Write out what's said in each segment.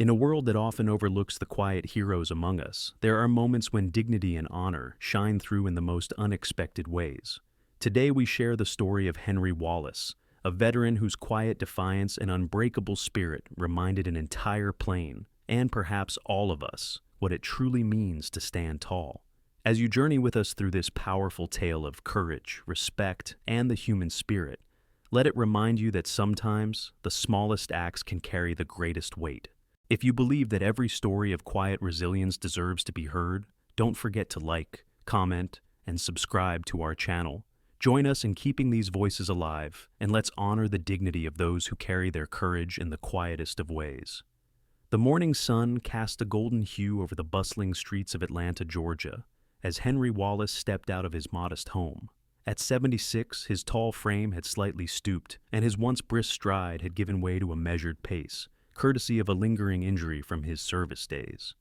In a world that often overlooks the quiet heroes among us, there are moments when dignity and honor shine through in the most unexpected ways. Today we share the story of Henry Wallace, a veteran whose quiet defiance and unbreakable spirit reminded an entire plane, and perhaps all of us, what it truly means to stand tall. As you journey with us through this powerful tale of courage, respect, and the human spirit, let it remind you that sometimes the smallest acts can carry the greatest weight. If you believe that every story of quiet resilience deserves to be heard, don't forget to like, comment, and subscribe to our channel. Join us in keeping these voices alive, and let's honor the dignity of those who carry their courage in the quietest of ways. The morning sun cast a golden hue over the bustling streets of Atlanta, Georgia, as Henry Wallace stepped out of his modest home. At 76, his tall frame had slightly stooped, and his once brisk stride had given way to a measured pace, courtesy of a lingering injury from his service days.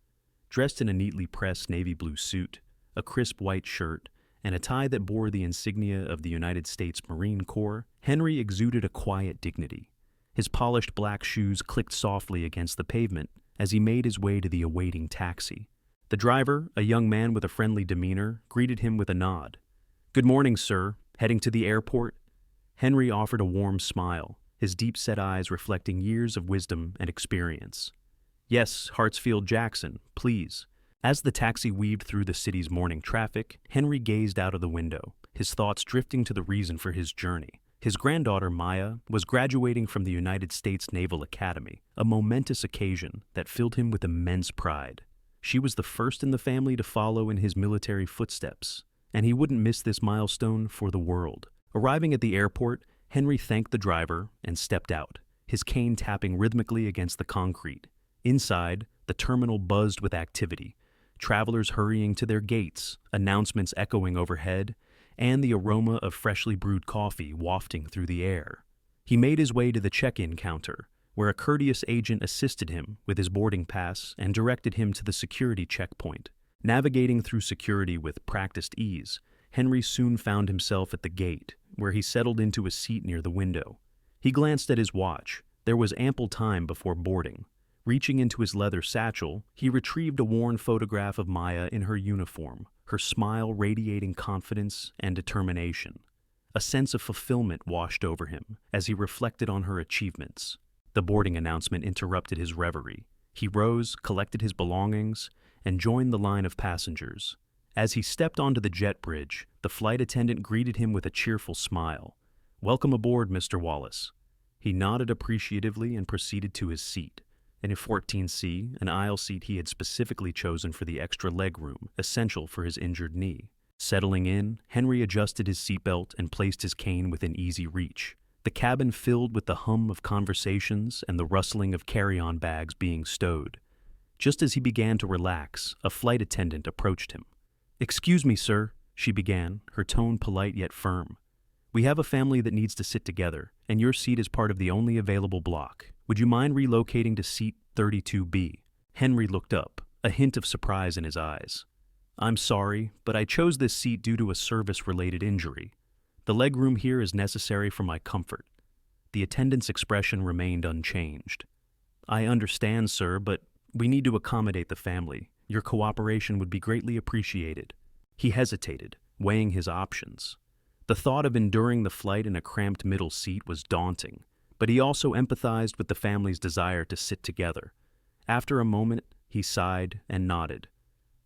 Dressed in a neatly pressed navy blue suit, a crisp white shirt, and a tie that bore the insignia of the United States Marine Corps, Henry exuded a quiet dignity. His polished black shoes clicked softly against the pavement as he made his way to the awaiting taxi. The driver, a young man with a friendly demeanor, greeted him with a nod. "Good morning, sir. Heading to the airport?" Henry offered a warm smile, his deep-set eyes reflecting years of wisdom and experience. "Yes, Hartsfield Jackson, please." As the taxi weaved through the city's morning traffic, Henry gazed out of the window, his thoughts drifting to the reason for his journey. His granddaughter, Maya, was graduating from the United States Naval Academy, a momentous occasion that filled him with immense pride. She was the first in the family to follow in his military footsteps, and he wouldn't miss this milestone for the world. Arriving at the airport, Henry thanked the driver and stepped out, his cane tapping rhythmically against the concrete. Inside, the terminal buzzed with activity, travelers hurrying to their gates, announcements echoing overhead, and the aroma of freshly brewed coffee wafting through the air. He made his way to the check-in counter, where a courteous agent assisted him with his boarding pass and directed him to the security checkpoint. Navigating through security with practiced ease, Henry soon found himself at the gate, where he settled into a seat near the window. He glanced at his watch. There was ample time before boarding. Reaching into his leather satchel, he retrieved a worn photograph of Maya in her uniform, her smile radiating confidence and determination. A sense of fulfillment washed over him as he reflected on her achievements. The boarding announcement interrupted his reverie. He rose, collected his belongings, and joined the line of passengers. As he stepped onto the jet bridge, the flight attendant greeted him with a cheerful smile. "Welcome aboard, Mr. Wallace." He nodded appreciatively and proceeded to his seat. In a 14C, an aisle seat he had specifically chosen for the extra legroom, essential for his injured knee. Settling in, Henry adjusted his seatbelt and placed his cane within easy reach. The cabin filled with the hum of conversations and the rustling of carry-on bags being stowed. Just as he began to relax, a flight attendant approached him. "Excuse me, sir," she began, her tone polite yet firm. "We have a family that needs to sit together, and your seat is part of the only available block. Would you mind relocating to seat 32B? Henry looked up, a hint of surprise in his eyes. "I'm sorry, but I chose this seat due to a service-related injury. The legroom here is necessary for my comfort." The attendant's expression remained unchanged. "I understand, sir, but we need to accommodate the family. Your cooperation would be greatly appreciated." He hesitated, weighing his options. The thought of enduring the flight in a cramped middle seat was daunting, but he also empathized with the family's desire to sit together. After a moment, he sighed and nodded.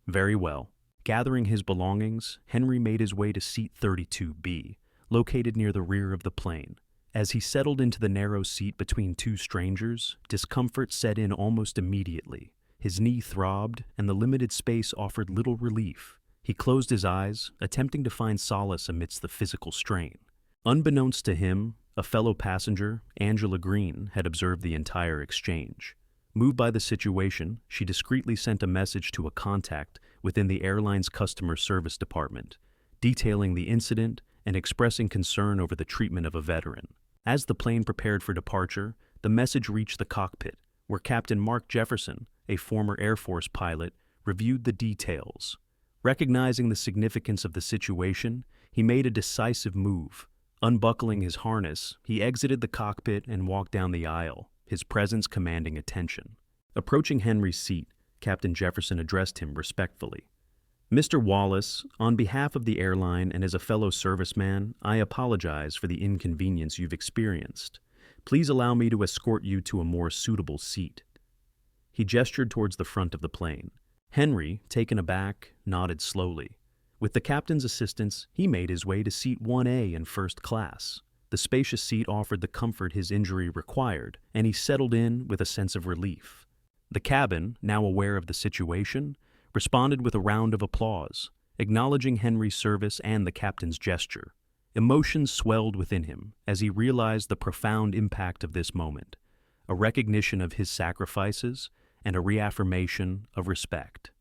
"Very well." Gathering his belongings, Henry made his way to seat 32B, located near the rear of the plane. As he settled into the narrow seat between two strangers, discomfort set in almost immediately. His knee throbbed, and the limited space offered little relief. He closed his eyes, attempting to find solace amidst the physical strain. Unbeknownst to him, a fellow passenger, Angela Green, had observed the entire exchange. Moved by the situation, she discreetly sent a message to a contact within the airline's customer service department, detailing the incident and expressing concern over the treatment of a veteran. As the plane prepared for departure, the message reached the cockpit, where Captain Mark Jefferson, a former Air Force pilot, reviewed the details. Recognizing the significance of the situation, he made a decisive move. Unbuckling his harness, he exited the cockpit and walked down the aisle, his presence commanding attention. Approaching Henry's seat, Captain Jefferson addressed him respectfully. "Mr. Wallace, on behalf of the airline and as a fellow serviceman, I apologize for the inconvenience you've experienced. Please allow me to escort you to a more suitable seat." He gestured towards the front of the plane. Henry, taken aback, nodded slowly. With the captain's assistance, he made his way to seat 1A in first class. The spacious seat offered the comfort his injury required, and he settled in with a sense of relief. The cabin, now aware of the situation, responded with a round of applause, acknowledging Henry's service and the captain's gesture. Emotions swelled within him as he realized the profound impact of this moment, a recognition of his sacrifices and a reaffirmation of respect.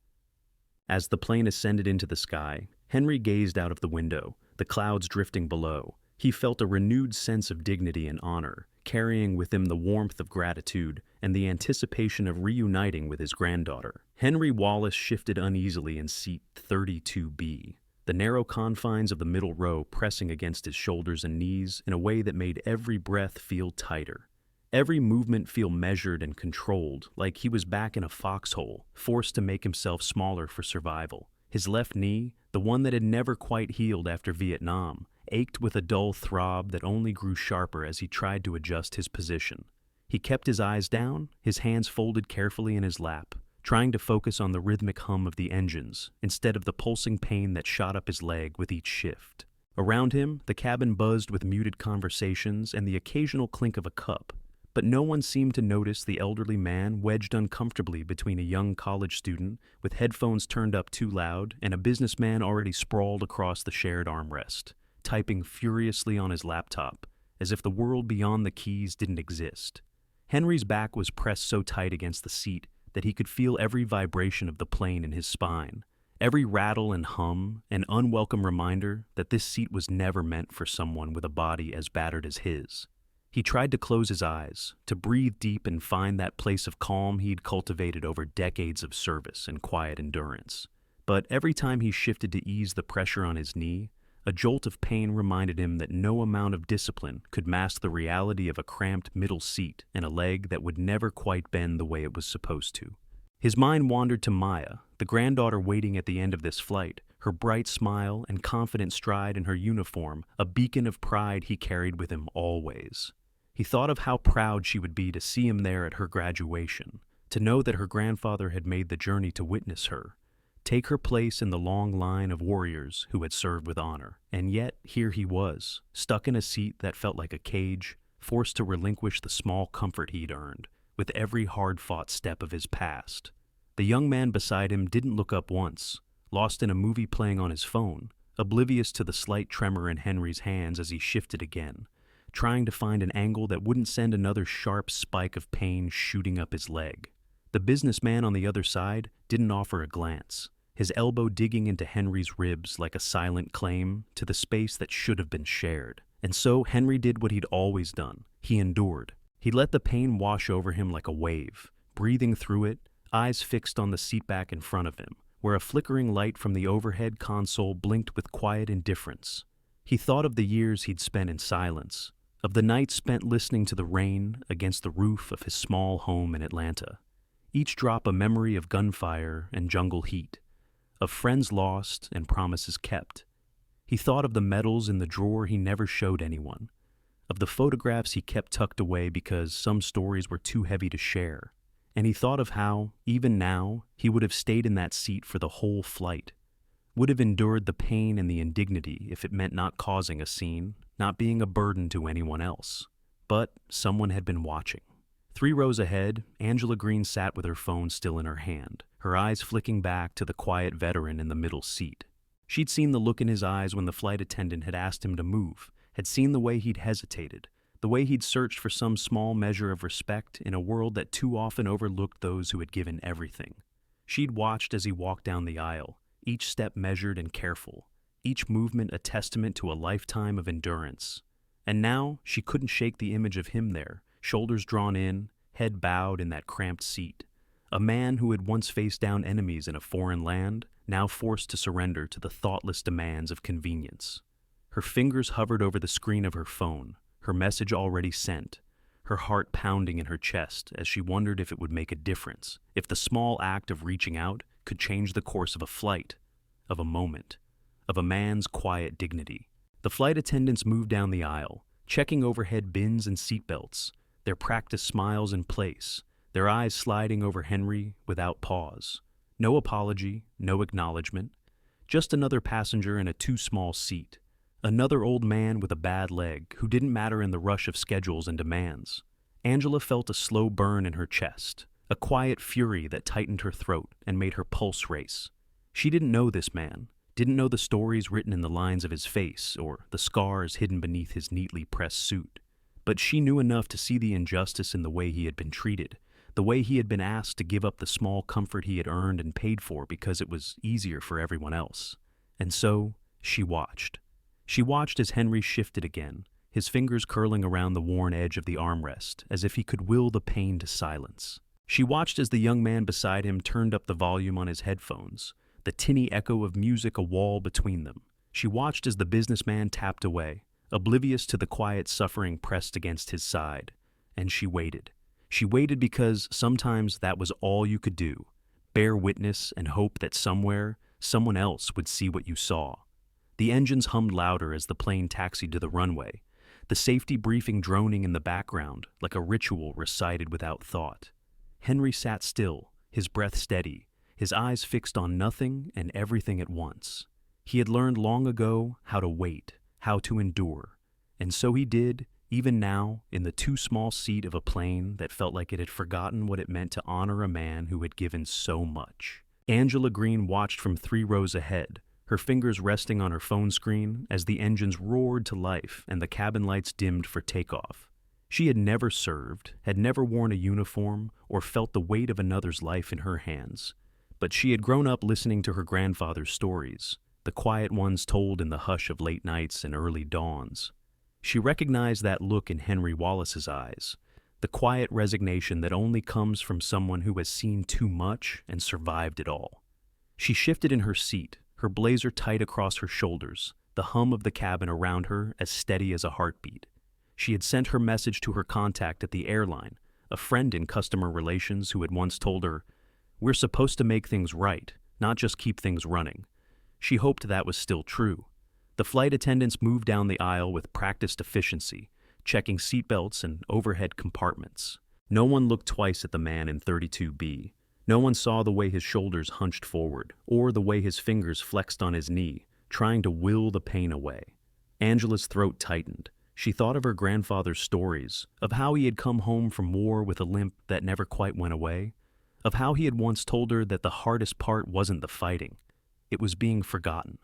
As the plane ascended into the sky, Henry gazed out of the window, the clouds drifting below. He felt a renewed sense of dignity and honor, carrying with him the warmth of gratitude and the anticipation of reuniting with his granddaughter. Henry Wallace shifted uneasily in seat 32B, the narrow confines of the middle row pressing against his shoulders and knees in a way that made every breath feel tighter. Every movement feel measured and controlled, like he was back in a foxhole, forced to make himself smaller for survival. His left knee, the one that had never quite healed after Vietnam, ached with a dull throb that only grew sharper as he tried to adjust his position. He kept his eyes down, his hands folded carefully in his lap, trying to focus on the rhythmic hum of the engines instead of the pulsing pain that shot up his leg with each shift. Around him, the cabin buzzed with muted conversations and the occasional clink of a cup, but no one seemed to notice the elderly man wedged uncomfortably between a young college student with headphones turned up too loud and a businessman already sprawled across the shared armrest, typing furiously on his laptop, as if the world beyond the keys didn't exist. Henry's back was pressed so tight against the seat that he could feel every vibration of the plane in his spine, every rattle and hum, an unwelcome reminder that this seat was never meant for someone with a body as battered as his. He tried to close his eyes, to breathe deep and find that place of calm he'd cultivated over decades of service and quiet endurance. But every time he shifted to ease the pressure on his knee, a jolt of pain reminded him that no amount of discipline could mask the reality of a cramped middle seat and a leg that would never quite bend the way it was supposed to. His mind wandered to Maya, the granddaughter waiting at the end of this flight, her bright smile and confident stride in her uniform, a beacon of pride he carried with him always. He thought of how proud she would be to see him there at her graduation, to know that her grandfather had made the journey to witness her, take her place in the long line of warriors who had served with honor. And yet, here he was, stuck in a seat that felt like a cage, forced to relinquish the small comfort he'd earned, with every hard-fought step of his past. The young man beside him didn't look up once, lost in a movie playing on his phone, oblivious to the slight tremor in Henry's hands as he shifted again, trying to find an angle that wouldn't send another sharp spike of pain shooting up his leg. The businessman on the other side didn't offer a glance, his elbow digging into Henry's ribs like a silent claim to the space that should have been shared. And so Henry did what he'd always done. He endured. He let the pain wash over him like a wave, breathing through it, eyes fixed on the seatback in front of him, where a flickering light from the overhead console blinked with quiet indifference. He thought of the years he'd spent in silence, of the nights spent listening to the rain against the roof of his small home in Atlanta, each drop a memory of gunfire and jungle heat, of friends lost and promises kept. He thought of the medals in the drawer he never showed anyone, of the photographs he kept tucked away because some stories were too heavy to share, and he thought of how, even now, he would have stayed in that seat for the whole flight, would have endured the pain and the indignity if it meant not causing a scene, not being a burden to anyone else. But someone had been watching. 3 rows ahead, Angela Green sat with her phone still in her hand, her eyes flicking back to the quiet veteran in the middle seat. She'd seen the look in his eyes when the flight attendant had asked him to move, had seen the way he'd hesitated, the way he'd searched for some small measure of respect in a world that too often overlooked those who had given everything. She'd watched as he walked down the aisle, each step measured and careful, each movement a testament to a lifetime of endurance. And now she couldn't shake the image of him there, shoulders drawn in, head bowed in that cramped seat. A man who had once faced down enemies in a foreign land, now forced to surrender to the thoughtless demands of convenience. Her fingers hovered over the screen of her phone, her message already sent, her heart pounding in her chest as she wondered if it would make a difference, if the small act of reaching out could change the course of a flight, of a moment, of a man's quiet dignity. The flight attendants moved down the aisle, checking overhead bins and seatbelts, their practiced smiles in place, their eyes sliding over Henry without pause. No apology, no acknowledgement, just another passenger in a too small seat. Another old man with a bad leg who didn't matter in the rush of schedules and demands. Angela felt a slow burn in her chest, a quiet fury that tightened her throat and made her pulse race. She didn't know this man, didn't know the stories written in the lines of his face or the scars hidden beneath his neatly pressed suit. But she knew enough to see the injustice in the way he had been treated, the way he had been asked to give up the small comfort he had earned and paid for because it was easier for everyone else. And so, she watched. She watched as Henry shifted again, his fingers curling around the worn edge of the armrest, as if he could will the pain to silence. She watched as the young man beside him turned up the volume on his headphones, the tinny echo of music a wall between them. She watched as the businessman tapped away, oblivious to the quiet suffering pressed against his side. And she waited. She waited because sometimes that was all you could do, bear witness and hope that somewhere, someone else would see what you saw. The engines hummed louder as the plane taxied to the runway, the safety briefing droning in the background like a ritual recited without thought. Henry sat still, his breath steady, his eyes fixed on nothing and everything at once. He had learned long ago how to wait, how to endure, and so he did, even now, in the too small seat of a plane that felt like it had forgotten what it meant to honor a man who had given so much. Angela Green watched from 3 rows ahead, her fingers resting on her phone screen as the engines roared to life and the cabin lights dimmed for takeoff. She had never served, had never worn a uniform, or felt the weight of another's life in her hands. But she had grown up listening to her grandfather's stories, the quiet ones told in the hush of late nights and early dawns. She recognized that look in Henry Wallace's eyes, the quiet resignation that only comes from someone who has seen too much and survived it all. She shifted in her seat, her blazer tight across her shoulders, the hum of the cabin around her as steady as a heartbeat. She had sent her message to her contact at the airline, a friend in customer relations who had once told her, "We're supposed to make things right, not just keep things running." She hoped that was still true. The flight attendants moved down the aisle with practiced efficiency, checking seatbelts and overhead compartments. No one looked twice at the man in 32B. No one saw the way his shoulders hunched forward, or the way his fingers flexed on his knee, trying to will the pain away. Angela's throat tightened. She thought of her grandfather's stories, of how he had come home from war with a limp that never quite went away, of how he had once told her that the hardest part wasn't the fighting, it was being forgotten.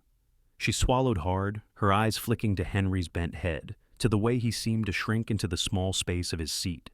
She swallowed hard, her eyes flicking to Henry's bent head, to the way he seemed to shrink into the small space of his seat.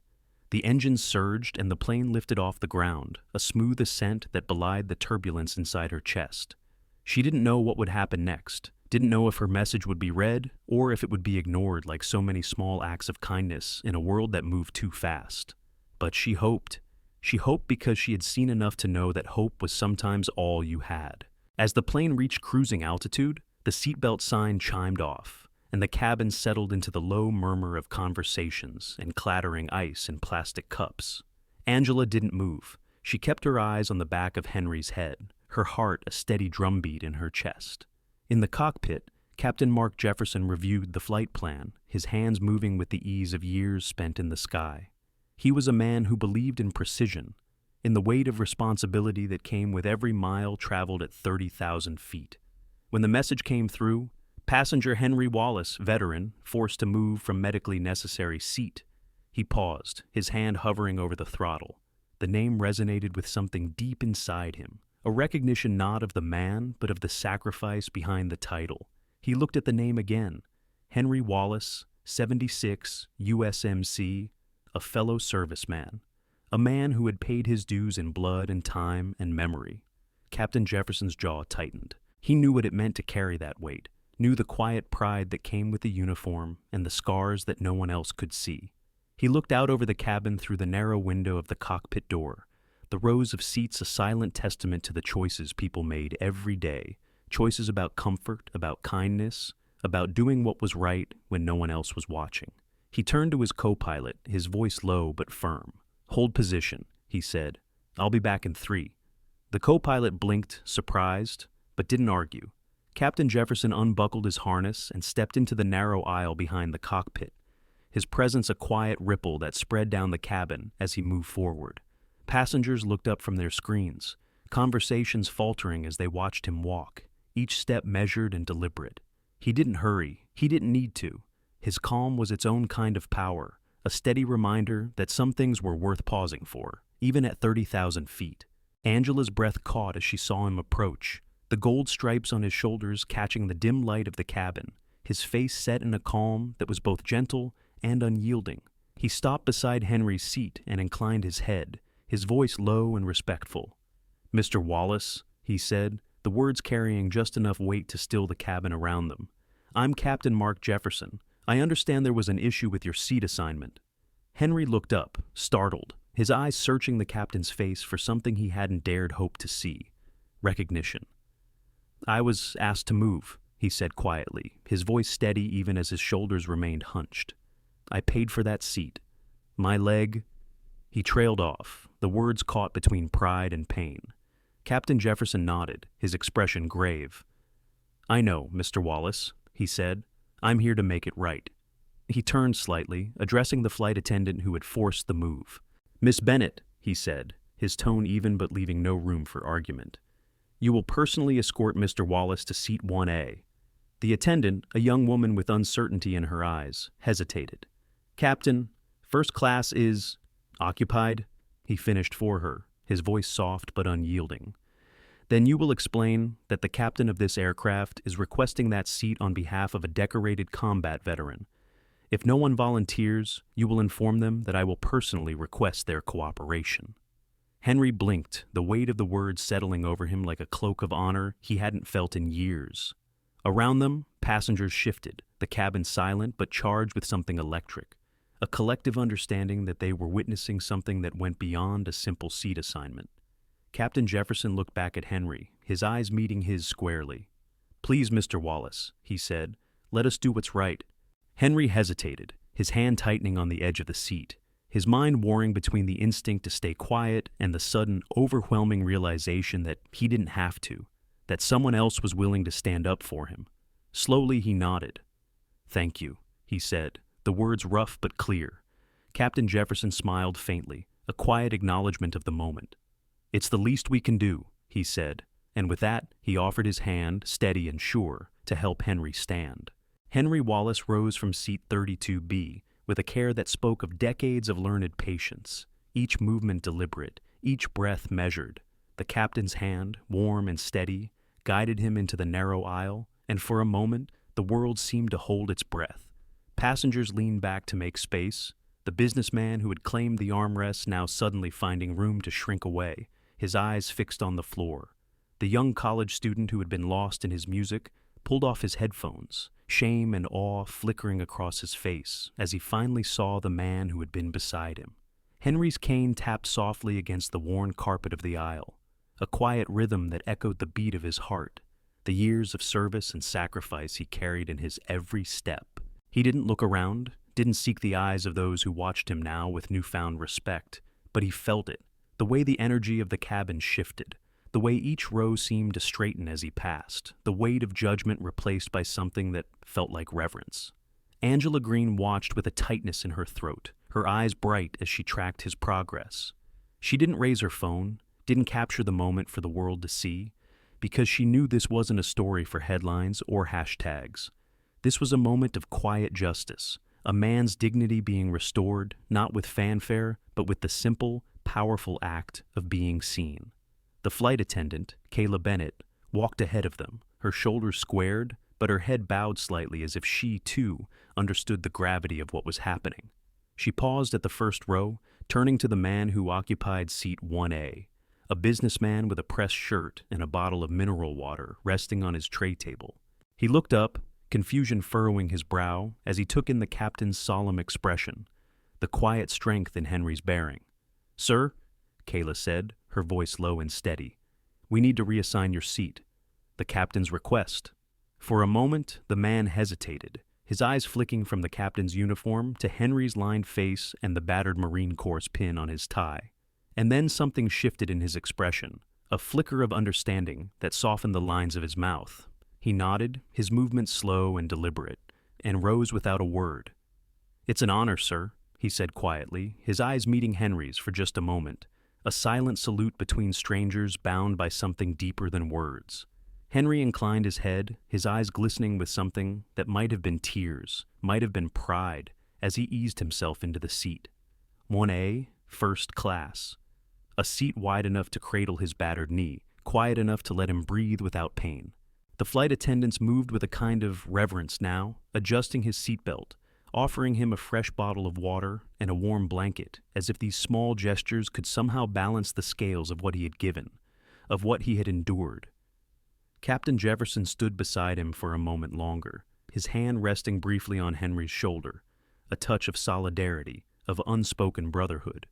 The engines surged and the plane lifted off the ground, a smooth ascent that belied the turbulence inside her chest. She didn't know what would happen next, didn't know if her message would be read or if it would be ignored like so many small acts of kindness in a world that moved too fast. But she hoped. She hoped because she had seen enough to know that hope was sometimes all you had. As the plane reached cruising altitude, the seatbelt sign chimed off, and the cabin settled into the low murmur of conversations and clattering ice in plastic cups. Angela didn't move. She kept her eyes on the back of Henry's head, her heart a steady drumbeat in her chest. In the cockpit, Captain Mark Jefferson reviewed the flight plan, his hands moving with the ease of years spent in the sky. He was a man who believed in precision, in the weight of responsibility that came with every mile traveled at 30,000 feet. When the message came through, passenger Henry Wallace, veteran, forced to move from medically necessary seat. He paused, his hand hovering over the throttle. The name resonated with something deep inside him, a recognition not of the man, but of the sacrifice behind the title. He looked at the name again. Henry Wallace, 76, USMC, a fellow serviceman, a man who had paid his dues in blood and time and memory. Captain Jefferson's jaw tightened. He knew what it meant to carry that weight, knew the quiet pride that came with the uniform and the scars that no one else could see. He looked out over the cabin through the narrow window of the cockpit door, the rows of seats a silent testament to the choices people made every day, choices about comfort, about kindness, about doing what was right when no one else was watching. He turned to his co-pilot, his voice low but firm. "Hold position," he said. "I'll be back in 3." The co-pilot blinked, surprised, but didn't argue. Captain Jefferson unbuckled his harness and stepped into the narrow aisle behind the cockpit, his presence a quiet ripple that spread down the cabin as he moved forward. Passengers looked up from their screens, conversations faltering as they watched him walk, each step measured and deliberate. He didn't hurry. He didn't need to. His calm was its own kind of power, a steady reminder that some things were worth pausing for, even at 30,000 feet. Angela's breath caught as she saw him approach, the gold stripes on his shoulders catching the dim light of the cabin, his face set in a calm that was both gentle and unyielding. He stopped beside Henry's seat and inclined his head, his voice low and respectful. "Mr. Wallace," he said, the words carrying just enough weight to still the cabin around them. "I'm Captain Mark Jefferson. I understand there was an issue with your seat assignment." Henry looked up, startled, his eyes searching the captain's face for something he hadn't dared hope to see. Recognition. "I was asked to move," he said quietly, his voice steady even as his shoulders remained hunched. "I paid for that seat. My leg—" He trailed off, the words caught between pride and pain. Captain Jefferson nodded, his expression grave. "I know, Mr. Wallace," he said. "I'm here to make it right." He turned slightly, addressing the flight attendant who had forced the move. "Miss Bennett," he said, his tone even but leaving no room for argument. "You will personally escort Mr. Wallace to seat 1A. The attendant, a young woman with uncertainty in her eyes, hesitated. "Captain, first class is occupied," he finished for her, his voice soft but unyielding. "Then you will explain that the captain of this aircraft is requesting that seat on behalf of a decorated combat veteran. If no one volunteers, you will inform them that I will personally request their cooperation." Henry blinked, the weight of the words settling over him like a cloak of honor he hadn't felt in years. Around them, passengers shifted, the cabin silent but charged with something electric, a collective understanding that they were witnessing something that went beyond a simple seat assignment. Captain Jefferson looked back at Henry, his eyes meeting his squarely. "Please, Mr. Wallace," he said, "let us do what's right." Henry hesitated, his hand tightening on the edge of the seat, his mind warring between the instinct to stay quiet and the sudden, overwhelming realization that he didn't have to, that someone else was willing to stand up for him. Slowly he nodded. "Thank you," he said, the words rough but clear. Captain Jefferson smiled faintly, a quiet acknowledgement of the moment. "It's the least we can do," he said, and with that he offered his hand, steady and sure, to help Henry stand. Henry Wallace rose from seat 32B with a care that spoke of decades of learned patience, each movement deliberate, each breath measured. The captain's hand, warm and steady, guided him into the narrow aisle, and for a moment the world seemed to hold its breath. Passengers leaned back to make space, the businessman who had claimed the armrest now suddenly finding room to shrink away, his eyes fixed on the floor. The young college student who had been lost in his music pulled off his headphones, shame and awe flickering across his face as he finally saw the man who had been beside him. Henry's cane tapped softly against the worn carpet of the aisle, a quiet rhythm that echoed the beat of his heart, the years of service and sacrifice he carried in his every step. He didn't look around, didn't seek the eyes of those who watched him now with newfound respect, but he felt it, the way the energy of the cabin shifted, the way each row seemed to straighten as he passed, the weight of judgment replaced by something that felt like reverence. Angela Green watched with a tightness in her throat, her eyes bright as she tracked his progress. She didn't raise her phone, didn't capture the moment for the world to see, because she knew this wasn't a story for headlines or hashtags. This was a moment of quiet justice, a man's dignity being restored, not with fanfare, but with the simple, powerful act of being seen. The flight attendant, Kayla Bennett, walked ahead of them, her shoulders squared, but her head bowed slightly as if she, too, understood the gravity of what was happening. She paused at the first row, turning to the man who occupied seat 1A, a businessman with a pressed shirt and a bottle of mineral water resting on his tray table. He looked up, confusion furrowing his brow as he took in the captain's solemn expression, the quiet strength in Henry's bearing. "Sir," Kayla said, her voice low and steady, "we need to reassign your seat. The captain's request." For a moment, the man hesitated, his eyes flicking from the captain's uniform to Henry's lined face and the battered Marine Corps pin on his tie. And then something shifted in his expression, a flicker of understanding that softened the lines of his mouth. He nodded, his movements slow and deliberate, and rose without a word. "It's an honor, sir," he said quietly, his eyes meeting Henry's for just a moment, a silent salute between strangers bound by something deeper than words. Henry inclined his head, his eyes glistening with something that might have been tears, might have been pride, as he eased himself into the seat. 1A, first class. A seat wide enough to cradle his battered knee, quiet enough to let him breathe without pain. The flight attendants moved with a kind of reverence now, adjusting his seatbelt, offering him a fresh bottle of water and a warm blanket, as if these small gestures could somehow balance the scales of what he had given, of what he had endured. Captain Jefferson stood beside him for a moment longer, his hand resting briefly on Henry's shoulder, a touch of solidarity, of unspoken brotherhood.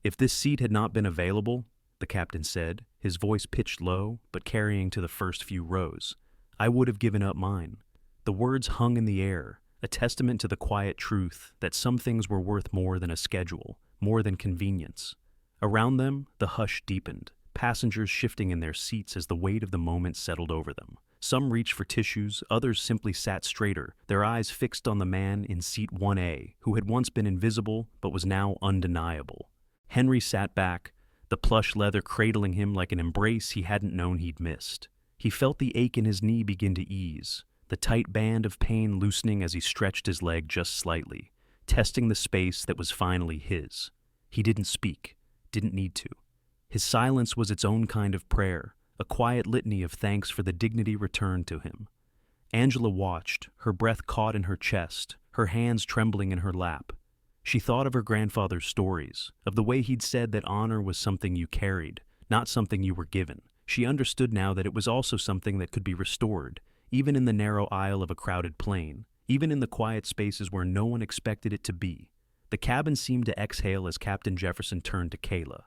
"If this seat had not been available," the captain said, his voice pitched low but carrying to the first few rows, "I would have given up mine." The words hung in the air, a testament to the quiet truth that some things were worth more than a schedule, more than convenience. Around them, the hush deepened, passengers shifting in their seats as the weight of the moment settled over them. Some reached for tissues, others simply sat straighter, their eyes fixed on the man in seat 1A, who had once been invisible but was now undeniable. Henry sat back, the plush leather cradling him like an embrace he hadn't known he'd missed. He felt the ache in his knee begin to ease, the tight band of pain loosening as he stretched his leg just slightly, testing the space that was finally his. He didn't speak, didn't need to. His silence was its own kind of prayer, a quiet litany of thanks for the dignity returned to him. Angela watched, her breath caught in her chest, her hands trembling in her lap. She thought of her grandfather's stories, of the way he'd said that honor was something you carried, not something you were given. She understood now that it was also something that could be restored, even in the narrow aisle of a crowded plane, even in the quiet spaces where no one expected it to be. The cabin seemed to exhale as Captain Jefferson turned to Kayla.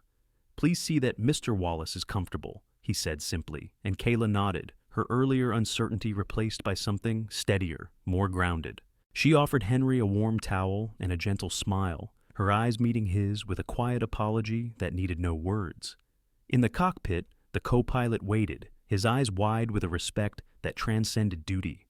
"Please see that Mr. Wallace is comfortable," he said simply, and Kayla nodded, her earlier uncertainty replaced by something steadier, more grounded. She offered Henry a warm towel and a gentle smile, her eyes meeting his with a quiet apology that needed no words. In the cockpit, the co-pilot waited, his eyes wide with a respect that transcended duty.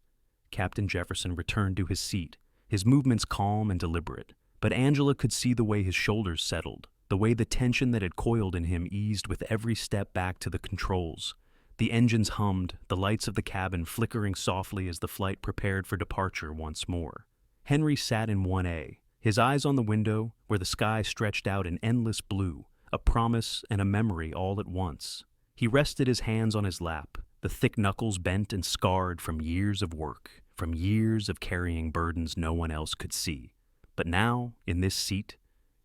Captain Jefferson returned to his seat, his movements calm and deliberate, but Angela could see the way his shoulders settled, the way the tension that had coiled in him eased with every step back to the controls. The engines hummed, the lights of the cabin flickering softly as the flight prepared for departure once more. Henry sat in 1A, his eyes on the window where the sky stretched out in endless blue, a promise and a memory all at once. He rested his hands on his lap, the thick knuckles bent and scarred from years of work, from years of carrying burdens no one else could see. But now, in this seat,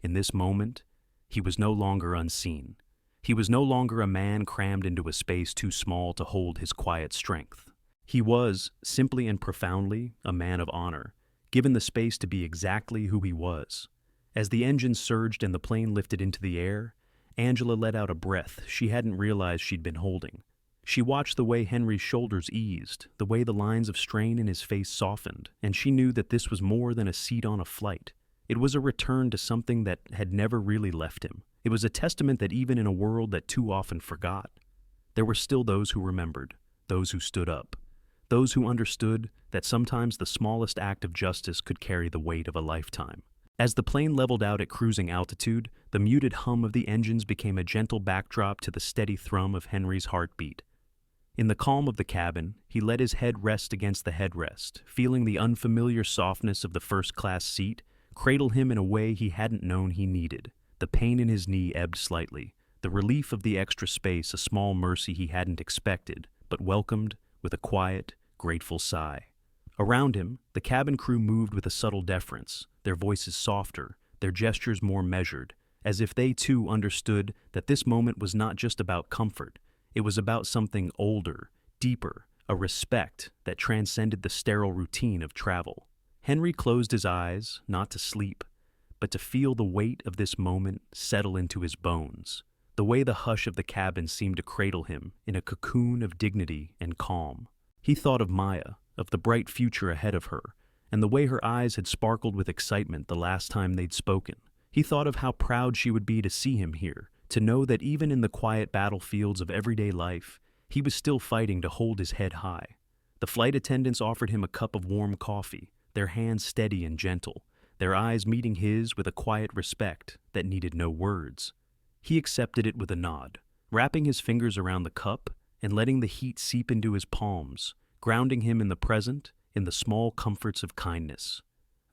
in this moment, he was no longer unseen. He was no longer a man crammed into a space too small to hold his quiet strength. He was, simply and profoundly, a man of honor, given the space to be exactly who he was. As the engine surged and the plane lifted into the air, Angela let out a breath she hadn't realized she'd been holding. She watched the way Henry's shoulders eased, the way the lines of strain in his face softened, and she knew that this was more than a seat on a flight. It was a return to something that had never really left him. It was a testament that even in a world that too often forgot, there were still those who remembered, those who stood up, those who understood that sometimes the smallest act of justice could carry the weight of a lifetime. As the plane leveled out at cruising altitude, the muted hum of the engines became a gentle backdrop to the steady thrum of Henry's heartbeat. In the calm of the cabin, he let his head rest against the headrest, feeling the unfamiliar softness of the first-class seat cradle him in a way he hadn't known he needed. The pain in his knee ebbed slightly, the relief of the extra space a small mercy he hadn't expected, but welcomed with a quiet, grateful sigh. Around him, the cabin crew moved with a subtle deference, their voices softer, their gestures more measured, as if they too understood that this moment was not just about comfort, it was about something older, deeper, a respect that transcended the sterile routine of travel. Henry closed his eyes, not to sleep, but to feel the weight of this moment settle into his bones, the way the hush of the cabin seemed to cradle him in a cocoon of dignity and calm. He thought of Maya, of the bright future ahead of her, and the way her eyes had sparkled with excitement the last time they'd spoken. He thought of how proud she would be to see him here, to know that even in the quiet battlefields of everyday life, he was still fighting to hold his head high. The flight attendants offered him a cup of warm coffee, their hands steady and gentle, their eyes meeting his with a quiet respect that needed no words. He accepted it with a nod, wrapping his fingers around the cup and letting the heat seep into his palms, grounding him in the present, in the small comforts of kindness.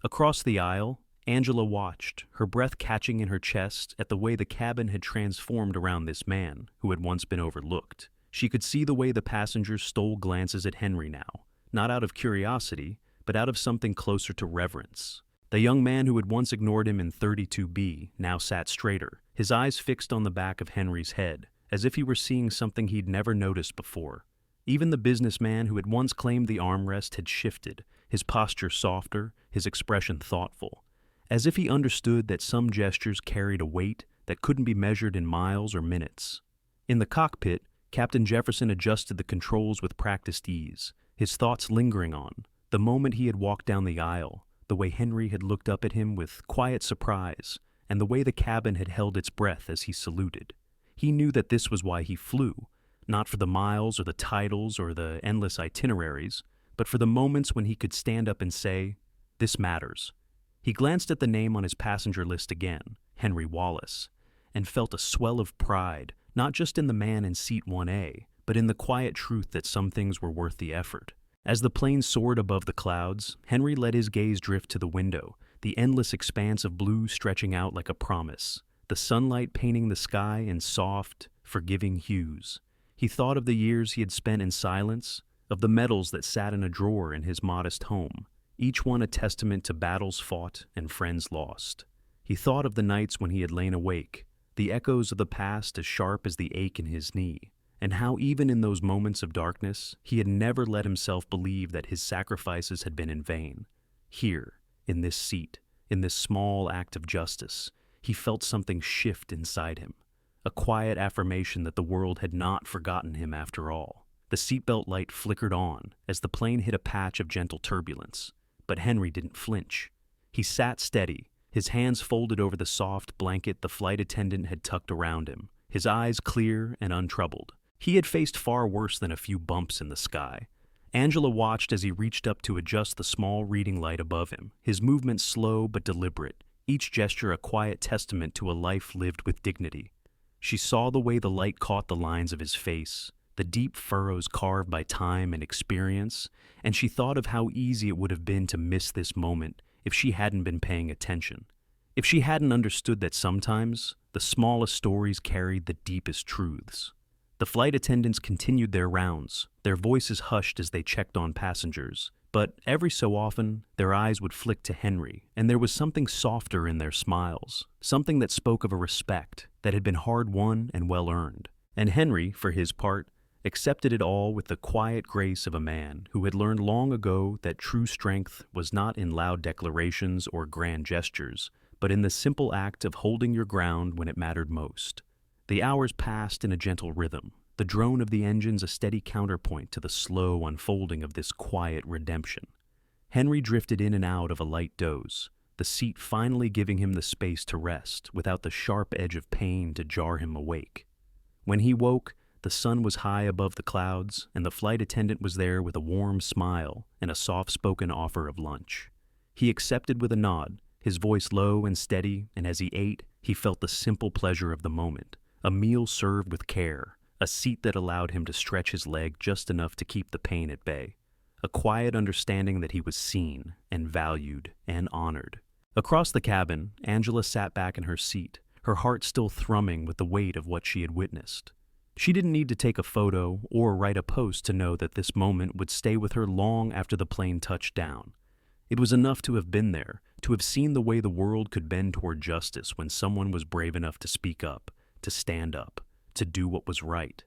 Across the aisle, Angela watched, her breath catching in her chest at the way the cabin had transformed around this man who had once been overlooked. She could see the way the passengers stole glances at Henry now, not out of curiosity, but out of something closer to reverence. The young man who had once ignored him in 32B now sat straighter, his eyes fixed on the back of Henry's head, as if he were seeing something he'd never noticed before. Even the businessman who had once claimed the armrest had shifted, his posture softer, his expression thoughtful, as if he understood that some gestures carried a weight that couldn't be measured in miles or minutes. In the cockpit, Captain Jefferson adjusted the controls with practiced ease, his thoughts lingering on the moment he had walked down the aisle, the way Henry had looked up at him with quiet surprise, and the way the cabin had held its breath as he saluted. He knew that this was why he flew, not for the miles or the titles or the endless itineraries, but for the moments when he could stand up and say, "This matters." He glanced at the name on his passenger list again, Henry Wallace, and felt a swell of pride, not just in the man in seat 1A, but in the quiet truth that some things were worth the effort. As the plane soared above the clouds, Henry let his gaze drift to the window, the endless expanse of blue stretching out like a promise, the sunlight painting the sky in soft, forgiving hues. He thought of the years he had spent in silence, of the medals that sat in a drawer in his modest home, each one a testament to battles fought and friends lost. He thought of the nights when he had lain awake, the echoes of the past as sharp as the ache in his knee, and how even in those moments of darkness, he had never let himself believe that his sacrifices had been in vain. Here, in this seat, in this small act of justice, he felt something shift inside him, a quiet affirmation that the world had not forgotten him after all. The seatbelt light flickered on as the plane hit a patch of gentle turbulence, but Henry didn't flinch. He sat steady, his hands folded over the soft blanket the flight attendant had tucked around him, his eyes clear and untroubled. He had faced far worse than a few bumps in the sky. Angela watched as he reached up to adjust the small reading light above him, his movements slow but deliberate, each gesture a quiet testament to a life lived with dignity. She saw the way the light caught the lines of his face, the deep furrows carved by time and experience, and she thought of how easy it would have been to miss this moment if she hadn't been paying attention. If she hadn't understood that sometimes the smallest stories carried the deepest truths. The flight attendants continued their rounds, their voices hushed as they checked on passengers, but every so often their eyes would flick to Henry, and there was something softer in their smiles, something that spoke of a respect that had been hard-won and well-earned. And Henry, for his part, accepted it all with the quiet grace of a man who had learned long ago that true strength was not in loud declarations or grand gestures, but in the simple act of holding your ground when it mattered most. The hours passed in a gentle rhythm, the drone of the engines a steady counterpoint to the slow unfolding of this quiet redemption. Henry drifted in and out of a light doze, the seat finally giving him the space to rest without the sharp edge of pain to jar him awake. When he woke, the sun was high above the clouds, and the flight attendant was there with a warm smile and a soft-spoken offer of lunch. He accepted with a nod, his voice low and steady, and as he ate, he felt the simple pleasure of the moment. A meal served with care, a seat that allowed him to stretch his leg just enough to keep the pain at bay, a quiet understanding that he was seen and valued and honored. Across the cabin, Angela sat back in her seat, her heart still thrumming with the weight of what she had witnessed. She didn't need to take a photo or write a post to know that this moment would stay with her long after the plane touched down. It was enough to have been there, to have seen the way the world could bend toward justice when someone was brave enough to speak up, to stand up, to do what was right.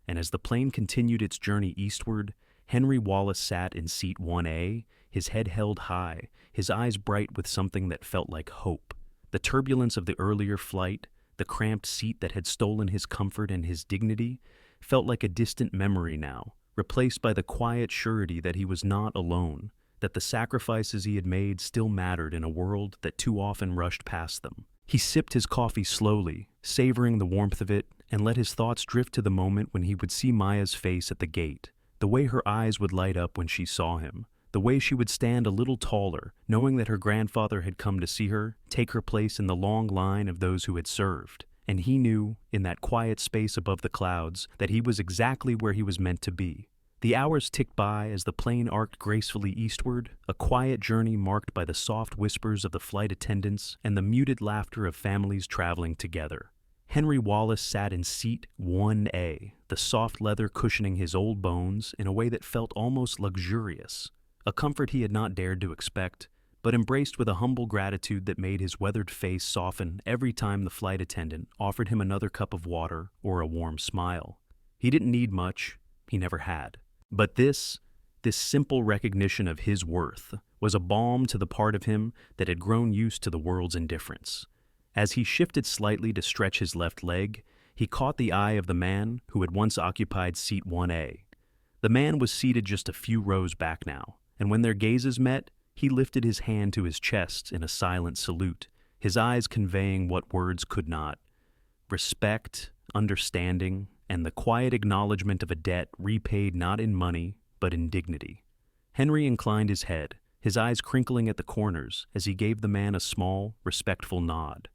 And as the plane continued its journey eastward, Henry Wallace sat in seat 1A, his head held high, his eyes bright with something that felt like hope. The turbulence of the earlier flight, the cramped seat that had stolen his comfort and his dignity, felt like a distant memory now, replaced by the quiet surety that he was not alone, that the sacrifices he had made still mattered in a world that too often rushed past them. He sipped his coffee slowly, savoring the warmth of it, and let his thoughts drift to the moment when he would see Maya's face at the gate, the way her eyes would light up when she saw him, the way she would stand a little taller, knowing that her grandfather had come to see her, take her place in the long line of those who had served. And he knew, in that quiet space above the clouds, that he was exactly where he was meant to be. The hours ticked by as the plane arced gracefully eastward, a quiet journey marked by the soft whispers of the flight attendants and the muted laughter of families traveling together. Henry Wallace sat in seat 1A, the soft leather cushioning his old bones in a way that felt almost luxurious, a comfort he had not dared to expect, but embraced with a humble gratitude that made his weathered face soften every time the flight attendant offered him another cup of water or a warm smile. He didn't need much, he never had. But this simple recognition of his worth was a balm to the part of him that had grown used to the world's indifference. As he shifted slightly to stretch his left leg, he caught the eye of the man who had once occupied seat 1A. The man was seated just a few rows back now, and when their gazes met, he lifted his hand to his chest in a silent salute, his eyes conveying what words could not: respect, understanding, and the quiet acknowledgement of a debt repaid not in money, but in dignity. Henry inclined his head, his eyes crinkling at the corners as he gave the man a small, respectful nod.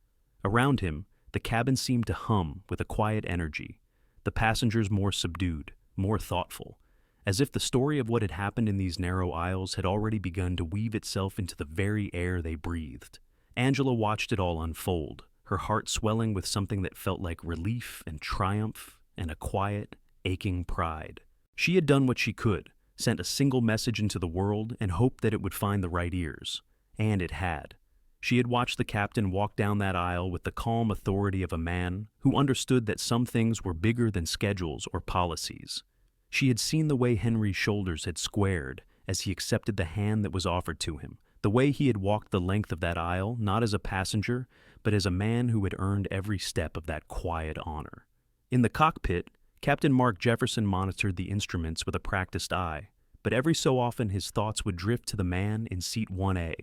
Around him, the cabin seemed to hum with a quiet energy, the passengers more subdued, more thoughtful, as if the story of what had happened in these narrow aisles had already begun to weave itself into the very air they breathed. Angela watched it all unfold, her heart swelling with something that felt like relief and triumph and a quiet, aching pride. She had done what she could, sent a single message into the world and hoped that it would find the right ears. And it had. She had watched the captain walk down that aisle with the calm authority of a man who understood that some things were bigger than schedules or policies. She had seen the way Henry's shoulders had squared as he accepted the hand that was offered to him, the way he had walked the length of that aisle not as a passenger, but as a man who had earned every step of that quiet honor. In the cockpit, Captain Mark Jefferson monitored the instruments with a practiced eye, but every so often his thoughts would drift to the man in seat 1A,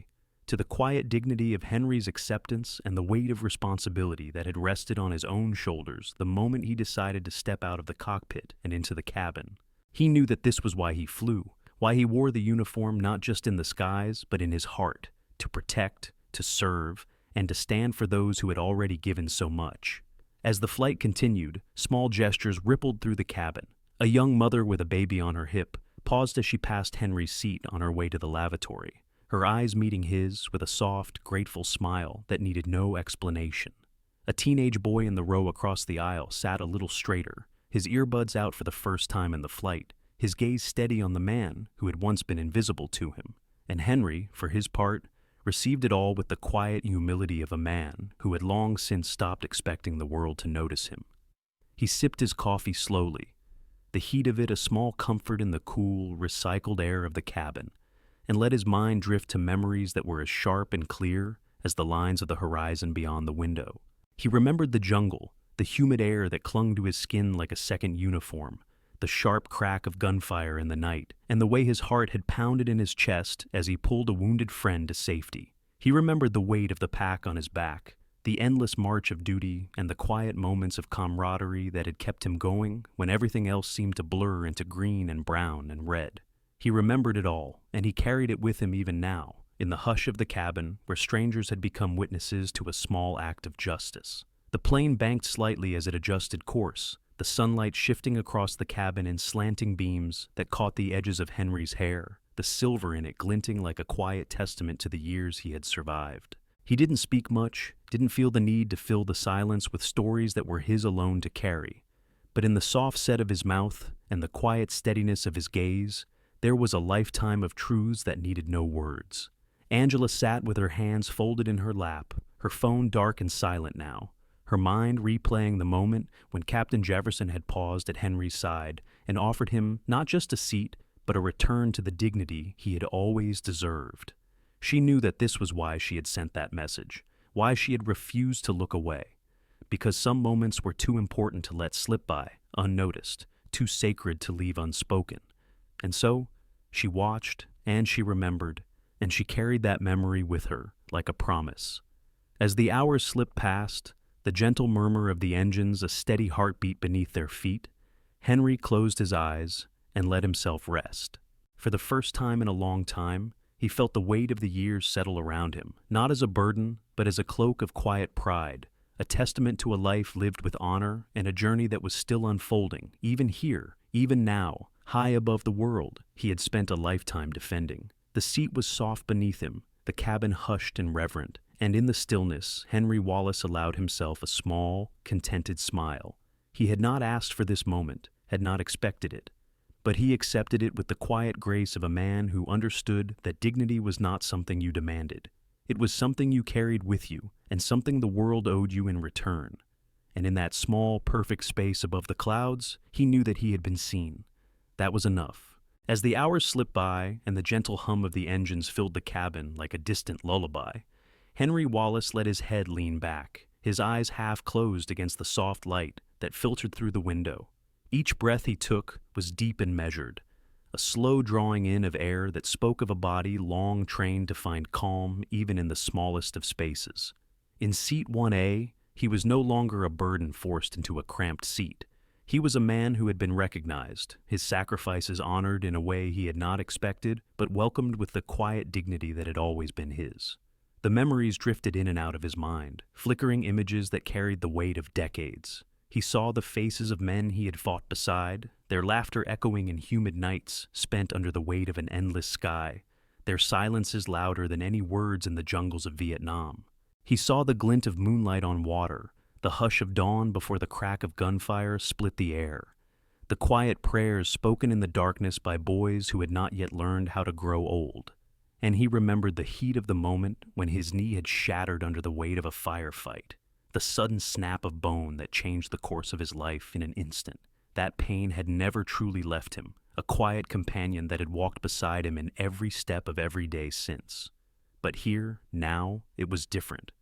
to the quiet dignity of Henry's acceptance and the weight of responsibility that had rested on his own shoulders the moment he decided to step out of the cockpit and into the cabin. He knew that this was why he flew, why he wore the uniform not just in the skies, but in his heart, to protect, to serve, and to stand for those who had already given so much. As the flight continued, small gestures rippled through the cabin. A young mother with a baby on her hip paused as she passed Henry's seat on her way to the lavatory, her eyes meeting his with a soft, grateful smile that needed no explanation. A teenage boy in the row across the aisle sat a little straighter, his earbuds out for the first time in the flight, his gaze steady on the man who had once been invisible to him. And Henry, for his part, received it all with the quiet humility of a man who had long since stopped expecting the world to notice him. He sipped his coffee slowly, the heat of it a small comfort in the cool, recycled air of the cabin, and let his mind drift to memories that were as sharp and clear as the lines of the horizon beyond the window. He remembered the jungle, the humid air that clung to his skin like a second uniform, the sharp crack of gunfire in the night, and the way his heart had pounded in his chest as he pulled a wounded friend to safety. He remembered the weight of the pack on his back, the endless march of duty, and the quiet moments of camaraderie that had kept him going when everything else seemed to blur into green and brown and red. He remembered it all, and he carried it with him even now, in the hush of the cabin where strangers had become witnesses to a small act of justice. The plane banked slightly as it adjusted course, the sunlight shifting across the cabin in slanting beams that caught the edges of Henry's hair, the silver in it glinting like a quiet testament to the years he had survived. He didn't speak much, didn't feel the need to fill the silence with stories that were his alone to carry. But in the soft set of his mouth and the quiet steadiness of his gaze, there was a lifetime of truths that needed no words. Angela sat with her hands folded in her lap, her phone dark and silent now, her mind replaying the moment when Captain Jefferson had paused at Henry's side and offered him not just a seat, but a return to the dignity he had always deserved. She knew that this was why she had sent that message, why she had refused to look away, because some moments were too important to let slip by, unnoticed, too sacred to leave unspoken. And so, she watched And she remembered, and she carried that memory with her, like a promise. As the hours slipped past, the gentle murmur of the engines a steady heartbeat beneath their feet, Henry closed his eyes and let himself rest. For the first time in a long time, he felt the weight of the years settle around him, not as a burden, but as a cloak of quiet pride, a testament to a life lived with honor and a journey that was still unfolding, even here, even now, high above the world he had spent a lifetime defending. The seat was soft beneath him, the cabin hushed and reverent, and in the stillness, Henry Wallace allowed himself a small, contented smile. He had not asked for this moment, had not expected it, but he accepted it with the quiet grace of a man who understood that dignity was not something you demanded. It was something you carried with you, and something the world owed you in return. And in that small, perfect space above the clouds, he knew that he had been seen. That was enough. As the hours slipped by and the gentle hum of the engines filled the cabin like a distant lullaby, Henry Wallace let his head lean back, his eyes half closed against the soft light that filtered through the window. Each breath he took was deep and measured, a slow drawing in of air that spoke of a body long trained to find calm even in the smallest of spaces. In seat 1A, he was no longer a burden forced into a cramped seat. He was a man who had been recognized, his sacrifices honored in a way he had not expected, but welcomed with the quiet dignity that had always been his. The memories drifted in and out of his mind, flickering images that carried the weight of decades. He saw the faces of men he had fought beside, their laughter echoing in humid nights spent under the weight of an endless sky, their silences louder than any words in the jungles of Vietnam. He saw the glint of moonlight on water, the hush of dawn before the crack of gunfire split the air, the quiet prayers spoken in the darkness by boys who had not yet learned how to grow old. And he remembered the heat of the moment when his knee had shattered under the weight of a firefight, the sudden snap of bone that changed the course of his life in an instant. That pain had never truly left him, a quiet companion that had walked beside him in every step of every day since. But here, now, it was different.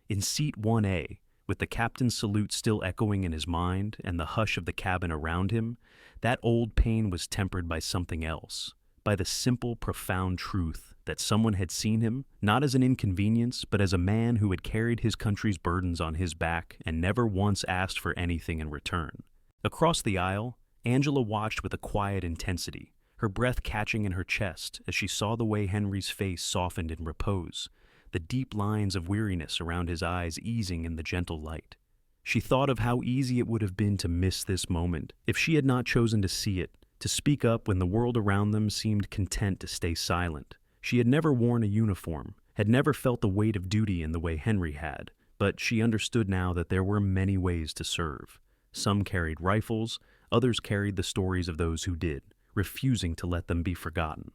In seat 1A, with the captain's salute still echoing in his mind and the hush of the cabin around him, that old pain was tempered by something else, by the simple, profound truth that someone had seen him, not as an inconvenience, but as a man who had carried his country's burdens on his back and never once asked for anything in return. Across the aisle, Angela watched with a quiet intensity, her breath catching in her chest as she saw the way Henry's face softened in repose, the deep lines of weariness around his eyes easing in the gentle light. She thought of how easy it would have been to miss this moment if she had not chosen to see it, to speak up when the world around them seemed content to stay silent. She had never worn a uniform, had never felt the weight of duty in the way Henry had, but she understood now that there were many ways to serve. Some carried rifles, others carried the stories of those who did, refusing to let them be forgotten.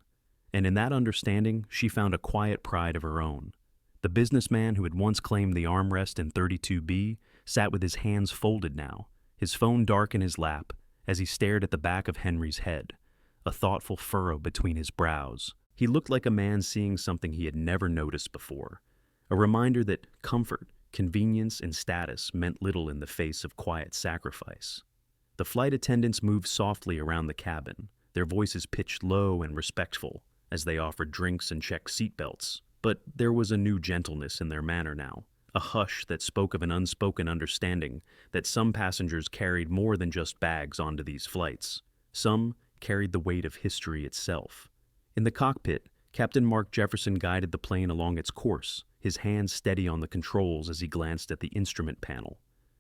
And in that understanding, she found a quiet pride of her own. The businessman who had once claimed the armrest in 32B sat with his hands folded now, his phone dark in his lap, as he stared at the back of Henry's head, a thoughtful furrow between his brows. He looked like a man seeing something he had never noticed before, a reminder that comfort, convenience, and status meant little in the face of quiet sacrifice. The flight attendants moved softly around the cabin, their voices pitched low and respectful as they offered drinks and checked seatbelts. But there was a new gentleness in their manner now, a hush that spoke of an unspoken understanding that some passengers carried more than just bags onto these flights. Some carried the weight of history itself. In the cockpit, Captain Mark Jefferson guided the plane along its course, his hands steady on the controls as he glanced at the instrument panel.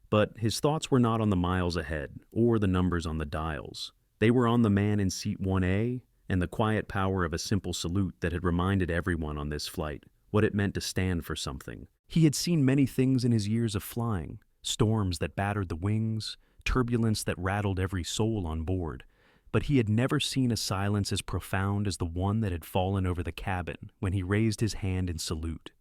But his thoughts were not on the miles ahead or the numbers on the dials. They were on the man in seat 1A and the quiet power of a simple salute that had reminded everyone on this flight what it meant to stand for something. He had seen many things in his years of flying, storms that battered the wings, turbulence that rattled every soul on board, but he had never seen a silence as profound as the one that had fallen over the cabin when he raised his hand in salute.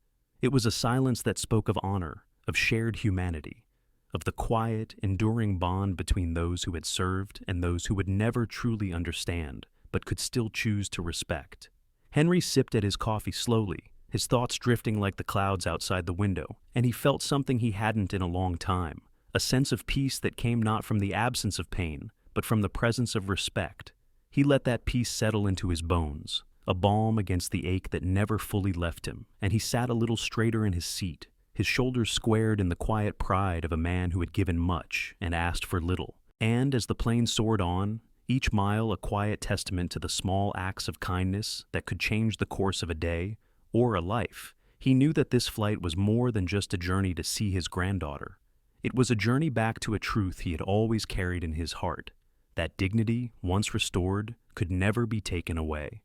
It was a silence that spoke of honor, of shared humanity, of the quiet, enduring bond between those who had served and those who would never truly understand, but could still choose to respect. Henry sipped at his coffee slowly, his thoughts drifting like the clouds outside the window, and he felt something he hadn't in a long time, a sense of peace that came not from the absence of pain, but from the presence of respect. He let that peace settle into his bones, a balm against the ache that never fully left him, and he sat a little straighter in his seat, his shoulders squared in the quiet pride of a man who had given much and asked for little. And as the plane soared on, each mile a quiet testament to the small acts of kindness that could change the course of a day or a life, he knew that this flight was more than just a journey to see his granddaughter. It was a journey back to a truth he had always carried in his heart, that dignity, once restored, could never be taken away.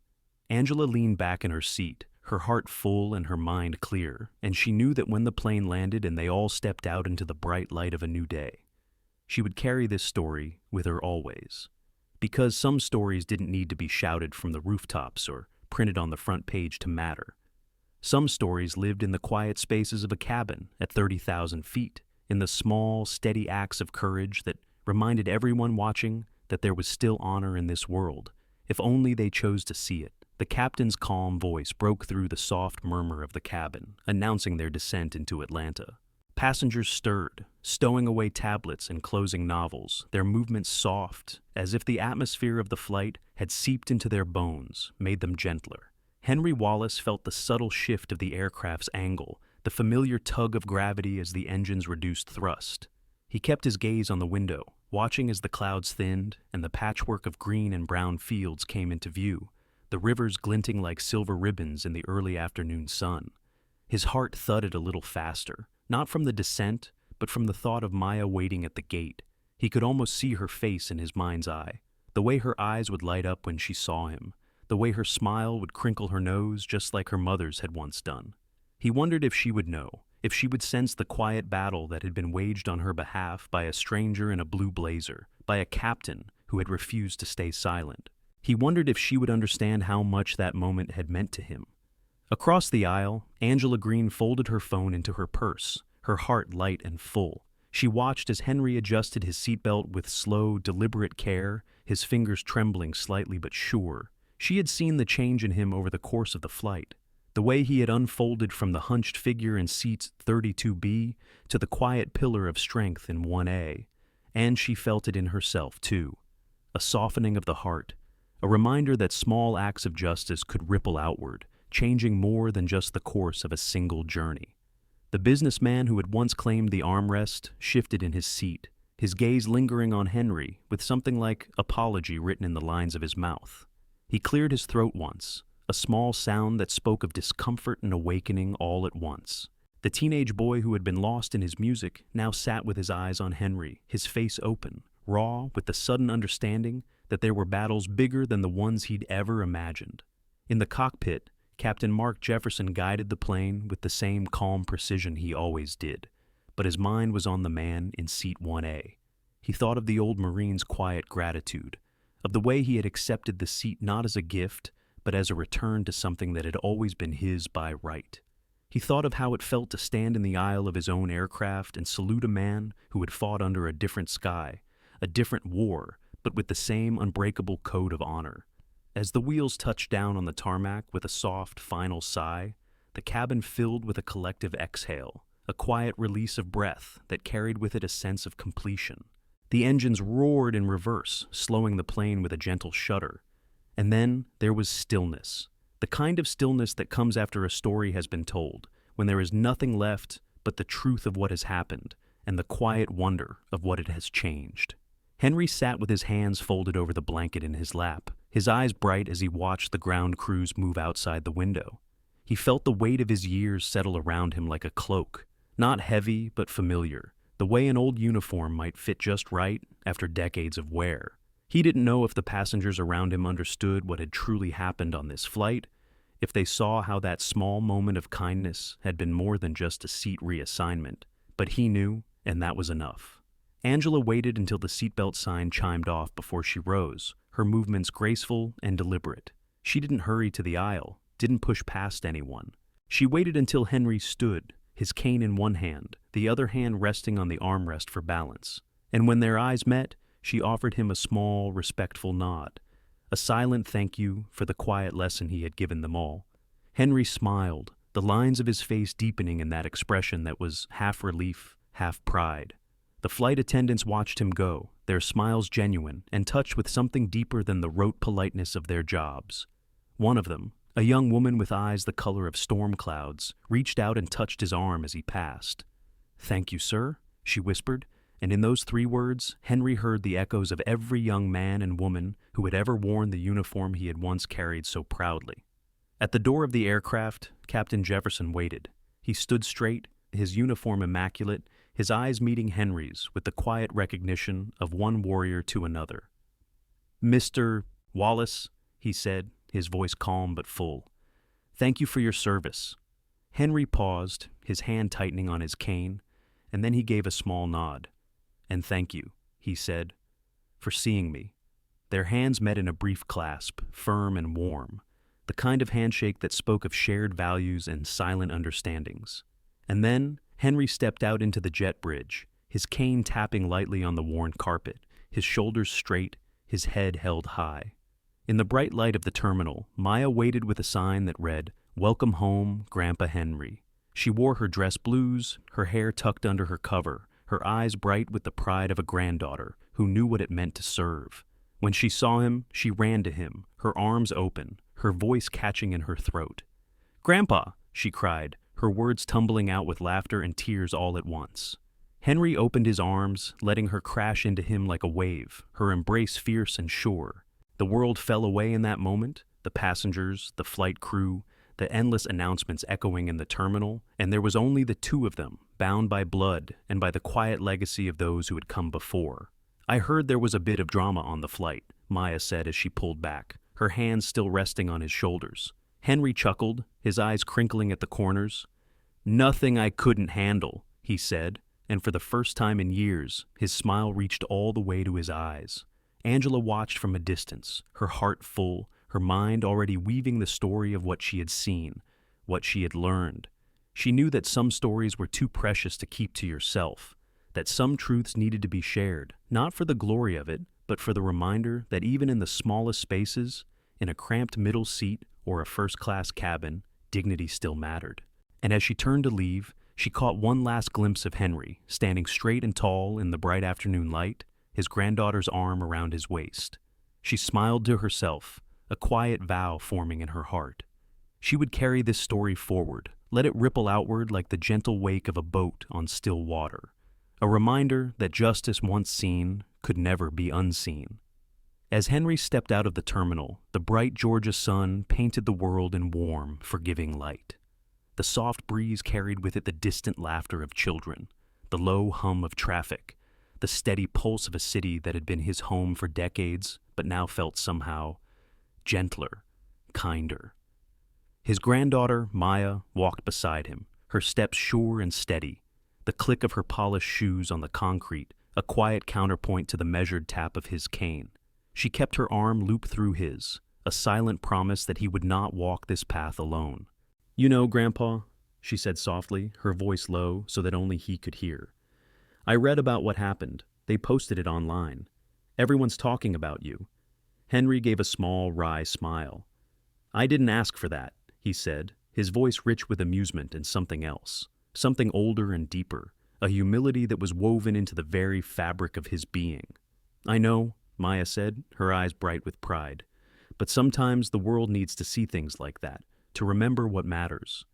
Angela leaned back in her seat, her heart full and her mind clear, and she knew that when the plane landed and they all stepped out into the bright light of a new day, she would carry this story with her always. Because some stories didn't need to be shouted from the rooftops or printed on the front page to matter. Some stories lived in the quiet spaces of a cabin at 30,000 feet, in the small, steady acts of courage that reminded everyone watching that there was still honor in this world, if only they chose to see it. The captain's calm voice broke through the soft murmur of the cabin, announcing their descent into Atlanta. Passengers stirred, stowing away tablets and closing novels, their movements soft, as if the atmosphere of the flight had seeped into their bones, made them gentler. Henry Wallace felt the subtle shift of the aircraft's angle, the familiar tug of gravity as the engines reduced thrust. He kept his gaze on the window, watching as the clouds thinned and the patchwork of green and brown fields came into view, the rivers glinting like silver ribbons in the early afternoon sun. His heart thudded a little faster, not from the descent, but from the thought of Maya waiting at the gate. He could almost see her face in his mind's eye, the way her eyes would light up when she saw him, the way her smile would crinkle her nose just like her mother's had once done. He wondered if she would know, if she would sense the quiet battle that had been waged on her behalf by a stranger in a blue blazer, by a captain who had refused to stay silent. He wondered if she would understand how much that moment had meant to him. Across the aisle, Angela Green folded her phone into her purse, her heart light and full. She watched as Henry adjusted his seatbelt with slow, deliberate care, his fingers trembling slightly but sure. She had seen the change in him over the course of the flight, the way he had unfolded from the hunched figure in seats 32B to the quiet pillar of strength in 1A, and she felt it in herself, too. A softening of the heart, a reminder that small acts of justice could ripple outward, changing more than just the course of a single journey. The businessman who had once claimed the armrest shifted in his seat, his gaze lingering on Henry with something like apology written in the lines of his mouth. He cleared his throat once, a small sound that spoke of discomfort and awakening all at once. The teenage boy who had been lost in his music now sat with his eyes on Henry, his face open, raw with the sudden understanding that there were battles bigger than the ones he'd ever imagined. In the cockpit, Captain Mark Jefferson guided the plane with the same calm precision he always did, but his mind was on the man in seat 1A. He thought of the old Marine's quiet gratitude, of the way he had accepted the seat not as a gift, but as a return to something that had always been his by right. He thought of how it felt to stand in the aisle of his own aircraft and salute a man who had fought under a different sky, a different war, but with the same unbreakable code of honor. As the wheels touched down on the tarmac with a soft, final sigh, the cabin filled with a collective exhale, a quiet release of breath that carried with it a sense of completion. The engines roared in reverse, slowing the plane with a gentle shudder. And then there was stillness, the kind of stillness that comes after a story has been told, when there is nothing left but the truth of what has happened and the quiet wonder of what it has changed. Henry sat with his hands folded over the blanket in his lap, his eyes bright as he watched the ground crews move outside the window. He felt the weight of his years settle around him like a cloak, not heavy but familiar, the way an old uniform might fit just right after decades of wear. He didn't know if the passengers around him understood what had truly happened on this flight, if they saw how that small moment of kindness had been more than just a seat reassignment, but he knew, and that was enough. Angela waited until the seatbelt sign chimed off before she rose, her movements graceful and deliberate. She didn't hurry to the aisle, didn't push past anyone. She waited until Henry stood, his cane in one hand, the other hand resting on the armrest for balance. And when their eyes met, she offered him a small, respectful nod, a silent thank you for the quiet lesson he had given them all. Henry smiled, the lines of his face deepening in that expression that was half relief, half pride. The flight attendants watched him go, their smiles genuine and touched with something deeper than the rote politeness of their jobs. One of them, a young woman with eyes the color of storm clouds, reached out and touched his arm as he passed. "Thank you, sir," she whispered, and in those 3 words, Henry heard the echoes of every young man and woman who had ever worn the uniform he had once carried so proudly. At the door of the aircraft, Captain Jefferson waited. He stood straight, his uniform immaculate, his eyes meeting Henry's with the quiet recognition of one warrior to another. "Mr. Wallace," he said, his voice calm but full. "Thank you for your service." Henry paused, his hand tightening on his cane, and then he gave a small nod. "And thank you," he said, "for seeing me." Their hands met in a brief clasp, firm and warm, the kind of handshake that spoke of shared values and silent understandings. And then Henry stepped out into the jet bridge, his cane tapping lightly on the worn carpet, his shoulders straight, his head held high. In the bright light of the terminal, Maya waited with a sign that read, "Welcome home, Grandpa Henry." She wore her dress blues, her hair tucked under her cover, her eyes bright with the pride of a granddaughter who knew what it meant to serve. When she saw him, she ran to him, her arms open, her voice catching in her throat. "Grandpa!" she cried, her words tumbling out with laughter and tears all at once. Henry opened his arms, letting her crash into him like a wave, her embrace fierce and sure. The world fell away in that moment, the passengers, the flight crew, the endless announcements echoing in the terminal, and there was only the 2 of them, bound by blood and by the quiet legacy of those who had come before. "I heard there was a bit of drama on the flight," Maya said as she pulled back, her hands still resting on his shoulders. Henry chuckled, his eyes crinkling at the corners. "Nothing I couldn't handle," he said, and for the first time in years, his smile reached all the way to his eyes. Angela watched from a distance, her heart full, her mind already weaving the story of what she had seen, what she had learned. She knew that some stories were too precious to keep to yourself, that some truths needed to be shared, not for the glory of it, but for the reminder that even in the smallest spaces, in a cramped middle seat or a first-class cabin, dignity still mattered. And as she turned to leave, she caught one last glimpse of Henry, standing straight and tall in the bright afternoon light, his granddaughter's arm around his waist. She smiled to herself, a quiet vow forming in her heart. She would carry this story forward, let it ripple outward like the gentle wake of a boat on still water, a reminder that justice once seen could never be unseen. As Henry stepped out of the terminal, the bright Georgia sun painted the world in warm, forgiving light. The soft breeze carried with it the distant laughter of children, the low hum of traffic, the steady pulse of a city that had been his home for decades, but now felt somehow gentler, kinder. His granddaughter, Maya, walked beside him, her steps sure and steady, the click of her polished shoes on the concrete, a quiet counterpoint to the measured tap of his cane. She kept her arm looped through his, a silent promise that he would not walk this path alone. "You know, Grandpa," she said softly, her voice low so that only he could hear. "I read about what happened. They posted it online. Everyone's talking about you." Henry gave a small, wry smile. "I didn't ask for that," he said, his voice rich with amusement and something else, something older and deeper, a humility that was woven into the very fabric of his being. "I know," Maya said, her eyes bright with pride, "but sometimes the world needs to see things like that, to remember what matters."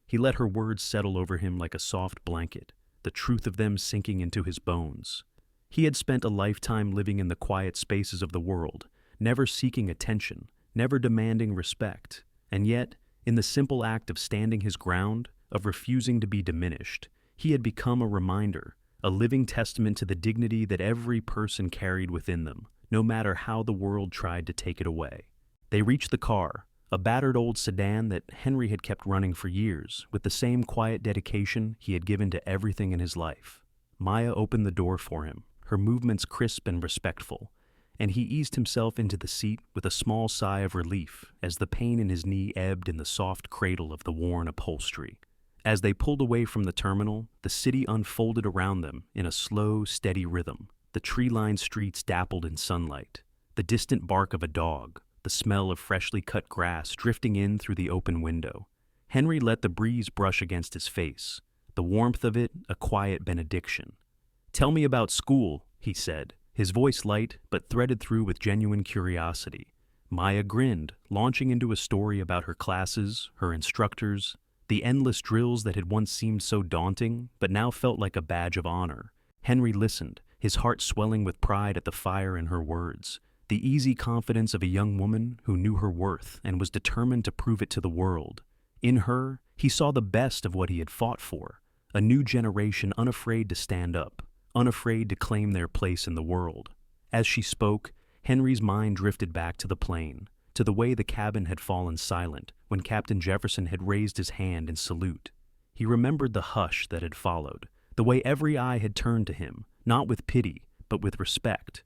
He let her words settle over him like a soft blanket, the truth of them sinking into his bones. He had spent a lifetime living in the quiet spaces of the world, never seeking attention, never demanding respect, and yet, in the simple act of standing his ground, of refusing to be diminished, he had become a reminder, a living testament to the dignity that every person carried within them, no matter how the world tried to take it away. They reached the car, a battered old sedan that Henry had kept running for years, with the same quiet dedication he had given to everything in his life. Maya opened the door for him, her movements crisp and respectful, and he eased himself into the seat with a small sigh of relief as the pain in his knee ebbed in the soft cradle of the worn upholstery. As they pulled away from the terminal, the city unfolded around them in a slow, steady rhythm. The tree-lined streets dappled in sunlight, the distant bark of a dog, the smell of freshly cut grass drifting in through the open window. Henry let the breeze brush against his face, the warmth of it a quiet benediction. "Tell me about school," he said, his voice light but threaded through with genuine curiosity. Maya grinned, launching into a story about her classes, her instructors, the endless drills that had once seemed so daunting but now felt like a badge of honor. Henry listened, his heart swelling with pride at the fire in her words, the easy confidence of a young woman who knew her worth and was determined to prove it to the world. In her, he saw the best of what he had fought for, a new generation unafraid to stand up, unafraid to claim their place in the world. As she spoke, Henry's mind drifted back to the plane, to the way the cabin had fallen silent when Captain Jefferson had raised his hand in salute. He remembered the hush that had followed, the way every eye had turned to him, not with pity, but with respect.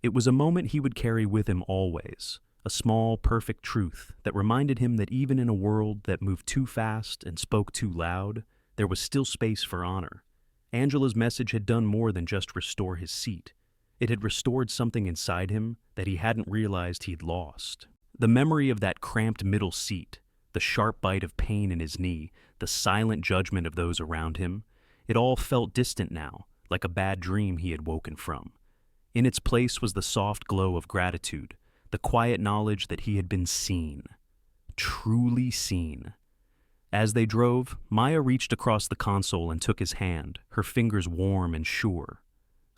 It was a moment he would carry with him always, a small, perfect truth that reminded him that even in a world that moved too fast and spoke too loud, there was still space for honor. Angela's message had done more than just restore his seat. It had restored something inside him that he hadn't realized he'd lost. The memory of that cramped middle seat, the sharp bite of pain in his knee, the silent judgment of those around him, it all felt distant now, like a bad dream he had woken from. In its place was the soft glow of gratitude, the quiet knowledge that he had been seen, truly seen. As they drove, Maya reached across the console and took his hand, her fingers warm and sure.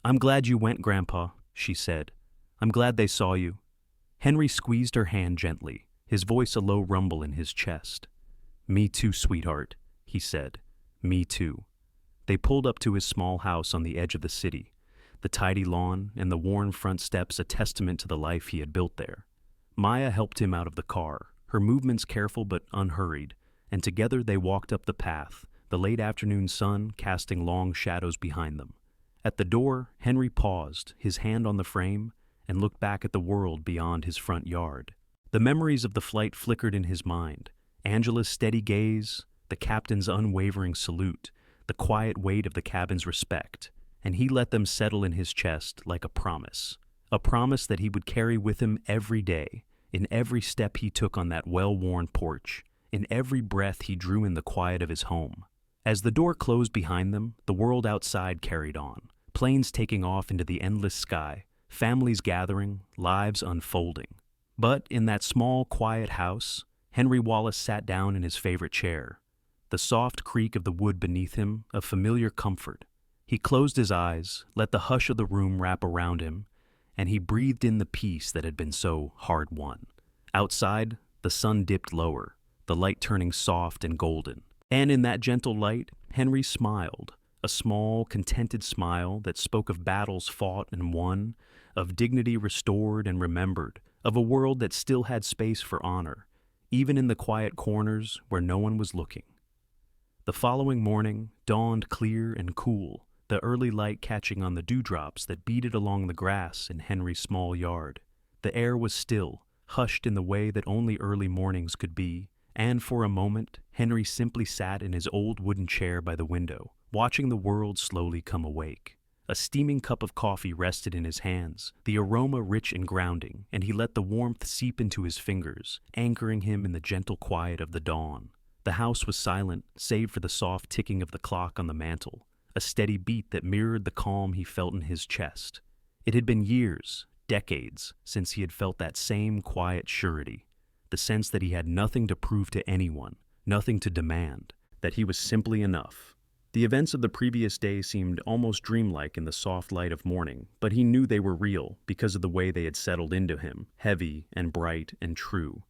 "I'm glad you went, Grandpa," she said. "I'm glad they saw you." Henry squeezed her hand gently, his voice a low rumble in his chest. "Me too, sweetheart," he said. "Me too." They pulled up to his small house on the edge of the city, the tidy lawn and the worn front steps a testament to the life he had built there. Maya helped him out of the car, her movements careful but unhurried, and together they walked up the path, the late afternoon sun casting long shadows behind them. At the door, Henry paused, his hand on the frame, and looked back at the world beyond his front yard. The memories of the flight flickered in his mind, Angela's steady gaze, the captain's unwavering salute, the quiet weight of the cabin's respect, and he let them settle in his chest like a promise that he would carry with him every day, in every step he took on that well-worn porch, in every breath he drew in the quiet of his home. As the door closed behind them, the world outside carried on, planes taking off into the endless sky, families gathering, lives unfolding. But in that small, quiet house, Henry Wallace sat down in his favorite chair. The soft creak of the wood beneath him, a familiar comfort. He closed his eyes, let the hush of the room wrap around him, and he breathed in the peace that had been so hard-won. Outside, the sun dipped lower, the light turning soft and golden. And in that gentle light, Henry smiled, a small, contented smile that spoke of battles fought and won, of dignity restored and remembered, of a world that still had space for honor, even in the quiet corners where no one was looking. The following morning dawned clear and cool, the early light catching on the dewdrops that beaded along the grass in Henry's small yard. The air was still, hushed in the way that only early mornings could be, and for a moment, Henry simply sat in his old wooden chair by the window, watching the world slowly come awake. A steaming cup of coffee rested in his hands, the aroma rich and grounding, and he let the warmth seep into his fingers, anchoring him in the gentle quiet of the dawn. The house was silent, save for the soft ticking of the clock on the mantel, a steady beat that mirrored the calm he felt in his chest. It had been years, decades, since he had felt that same quiet surety, the sense that he had nothing to prove to anyone, nothing to demand, that he was simply enough. The events of the previous day seemed almost dreamlike in the soft light of morning, but he knew they were real because of the way they had settled into him, heavy and bright and true.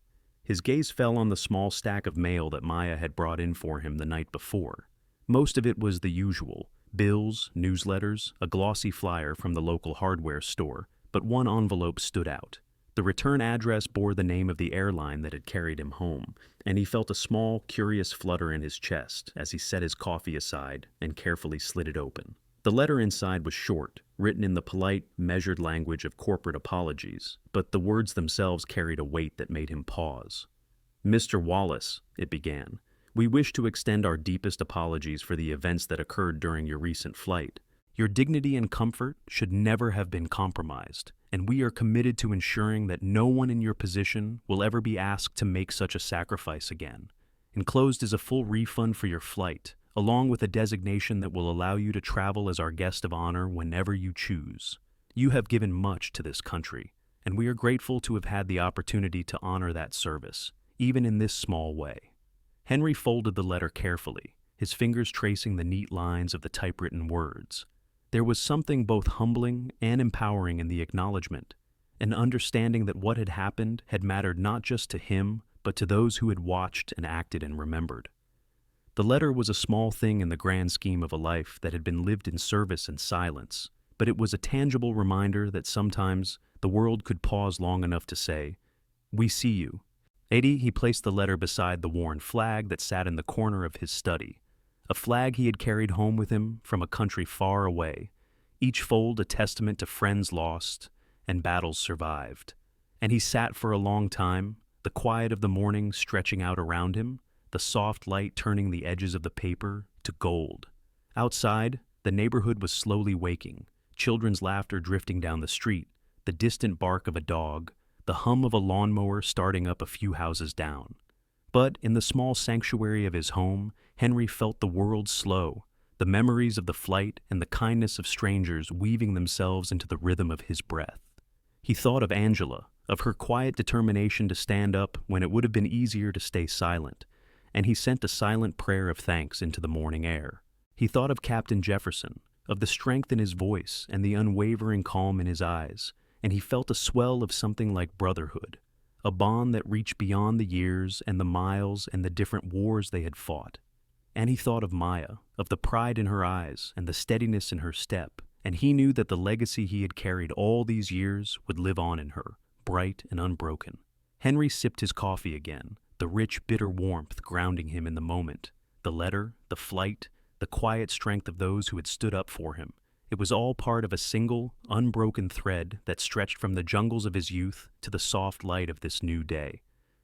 His gaze fell on the small stack of mail that Maya had brought in for him the night before. Most of it was the usual, bills, newsletters, a glossy flyer from the local hardware store, but one envelope stood out. The return address bore the name of the airline that had carried him home, and he felt a small, curious flutter in his chest as he set his coffee aside and carefully slid it open. The letter inside was short, written in the polite, measured language of corporate apologies, but the words themselves carried a weight that made him pause. "Mr. Wallace," it began, "we wish to extend our deepest apologies for the events that occurred during your recent flight. Your dignity and comfort should never have been compromised, and we are committed to ensuring that no one in your position will ever be asked to make such a sacrifice again. Enclosed is a full refund for your flight, along with a designation that will allow you to travel as our guest of honor whenever you choose. You have given much to this country, and we are grateful to have had the opportunity to honor that service, even in this small way. Henry folded the letter carefully, his fingers tracing the neat lines of the typewritten words. There was something both humbling and empowering in the acknowledgement, an understanding that what had happened had mattered not just to him, but to those who had watched and acted and remembered. The letter was a small thing in the grand scheme of a life that had been lived in service and silence, but it was a tangible reminder that sometimes the world could pause long enough to say, "We see you." He placed the letter beside the worn flag that sat in the corner of his study, a flag he had carried home with him from a country far away, each fold a testament to friends lost and battles survived. And he sat for a long time, the quiet of the morning stretching out around him, the soft light turning the edges of the paper to gold. Outside, the neighborhood was slowly waking, children's laughter drifting down the street, the distant bark of a dog, the hum of a lawnmower starting up a few houses down. But in the small sanctuary of his home, Henry felt the world slow, the memories of the flight and the kindness of strangers weaving themselves into the rhythm of his breath. He thought of Angela, of her quiet determination to stand up when it would have been easier to stay silent, and he sent a silent prayer of thanks into the morning air. He thought of Captain Jefferson, of the strength in his voice and the unwavering calm in his eyes, and he felt a swell of something like brotherhood, a bond that reached beyond the years and the miles and the different wars they had fought. And he thought of Maya, of the pride in her eyes and the steadiness in her step, and he knew that the legacy he had carried all these years would live on in her, bright and unbroken. Henry sipped his coffee again, the rich, bitter warmth grounding him in the moment, the letter, the flight, the quiet strength of those who had stood up for him. It was all part of a single, unbroken thread that stretched from the jungles of his youth to the soft light of this new day.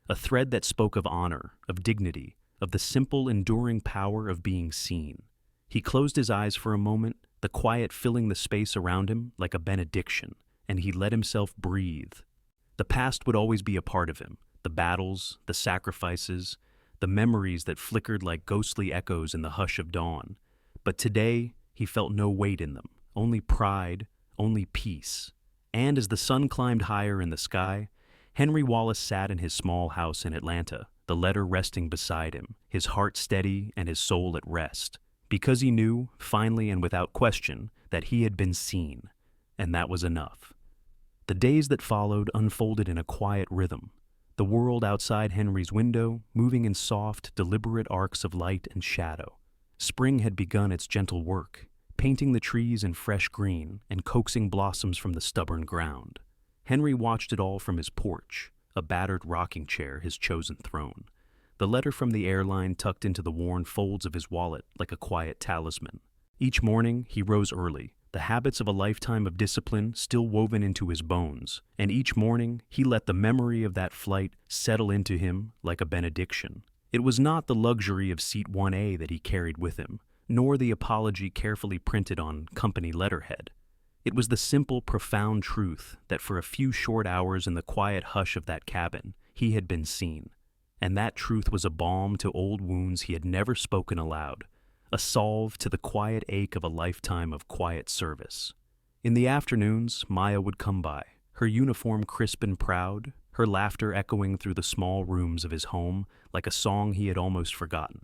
A thread that spoke of honor, of dignity, of the simple, enduring power of being seen. He closed his eyes for a moment, the quiet filling the space around him like a benediction, and he let himself breathe. The past would always be a part of him, the battles, the sacrifices, the memories that flickered like ghostly echoes in the hush of dawn. But today, he felt no weight in them, only pride, only peace. And as the sun climbed higher in the sky, Henry Wallace sat in his small house in Atlanta, the letter resting beside him, his heart steady and his soul at rest, because he knew, finally and without question, that he had been seen, and that was enough. The days that followed unfolded in a quiet rhythm, the world outside Henry's window moving in soft, deliberate arcs of light and shadow. Spring had begun its gentle work, painting the trees in fresh green and coaxing blossoms from the stubborn ground. Henry watched it all from his porch, a battered rocking chair his chosen throne, the letter from the airline tucked into the worn folds of his wallet like a quiet talisman. Each morning, he rose early, the habits of a lifetime of discipline still woven into his bones, and each morning he let the memory of that flight settle into him like a benediction. It was not the luxury of seat 1A that he carried with him, nor the apology carefully printed on company letterhead. It was the simple, profound truth that for a few short hours in the quiet hush of that cabin, he had been seen. And that truth was a balm to old wounds he had never spoken aloud, a salve to the quiet ache of a lifetime of quiet service. In the afternoons, Maya would come by, her uniform crisp and proud, her laughter echoing through the small rooms of his home like a song he had almost forgotten.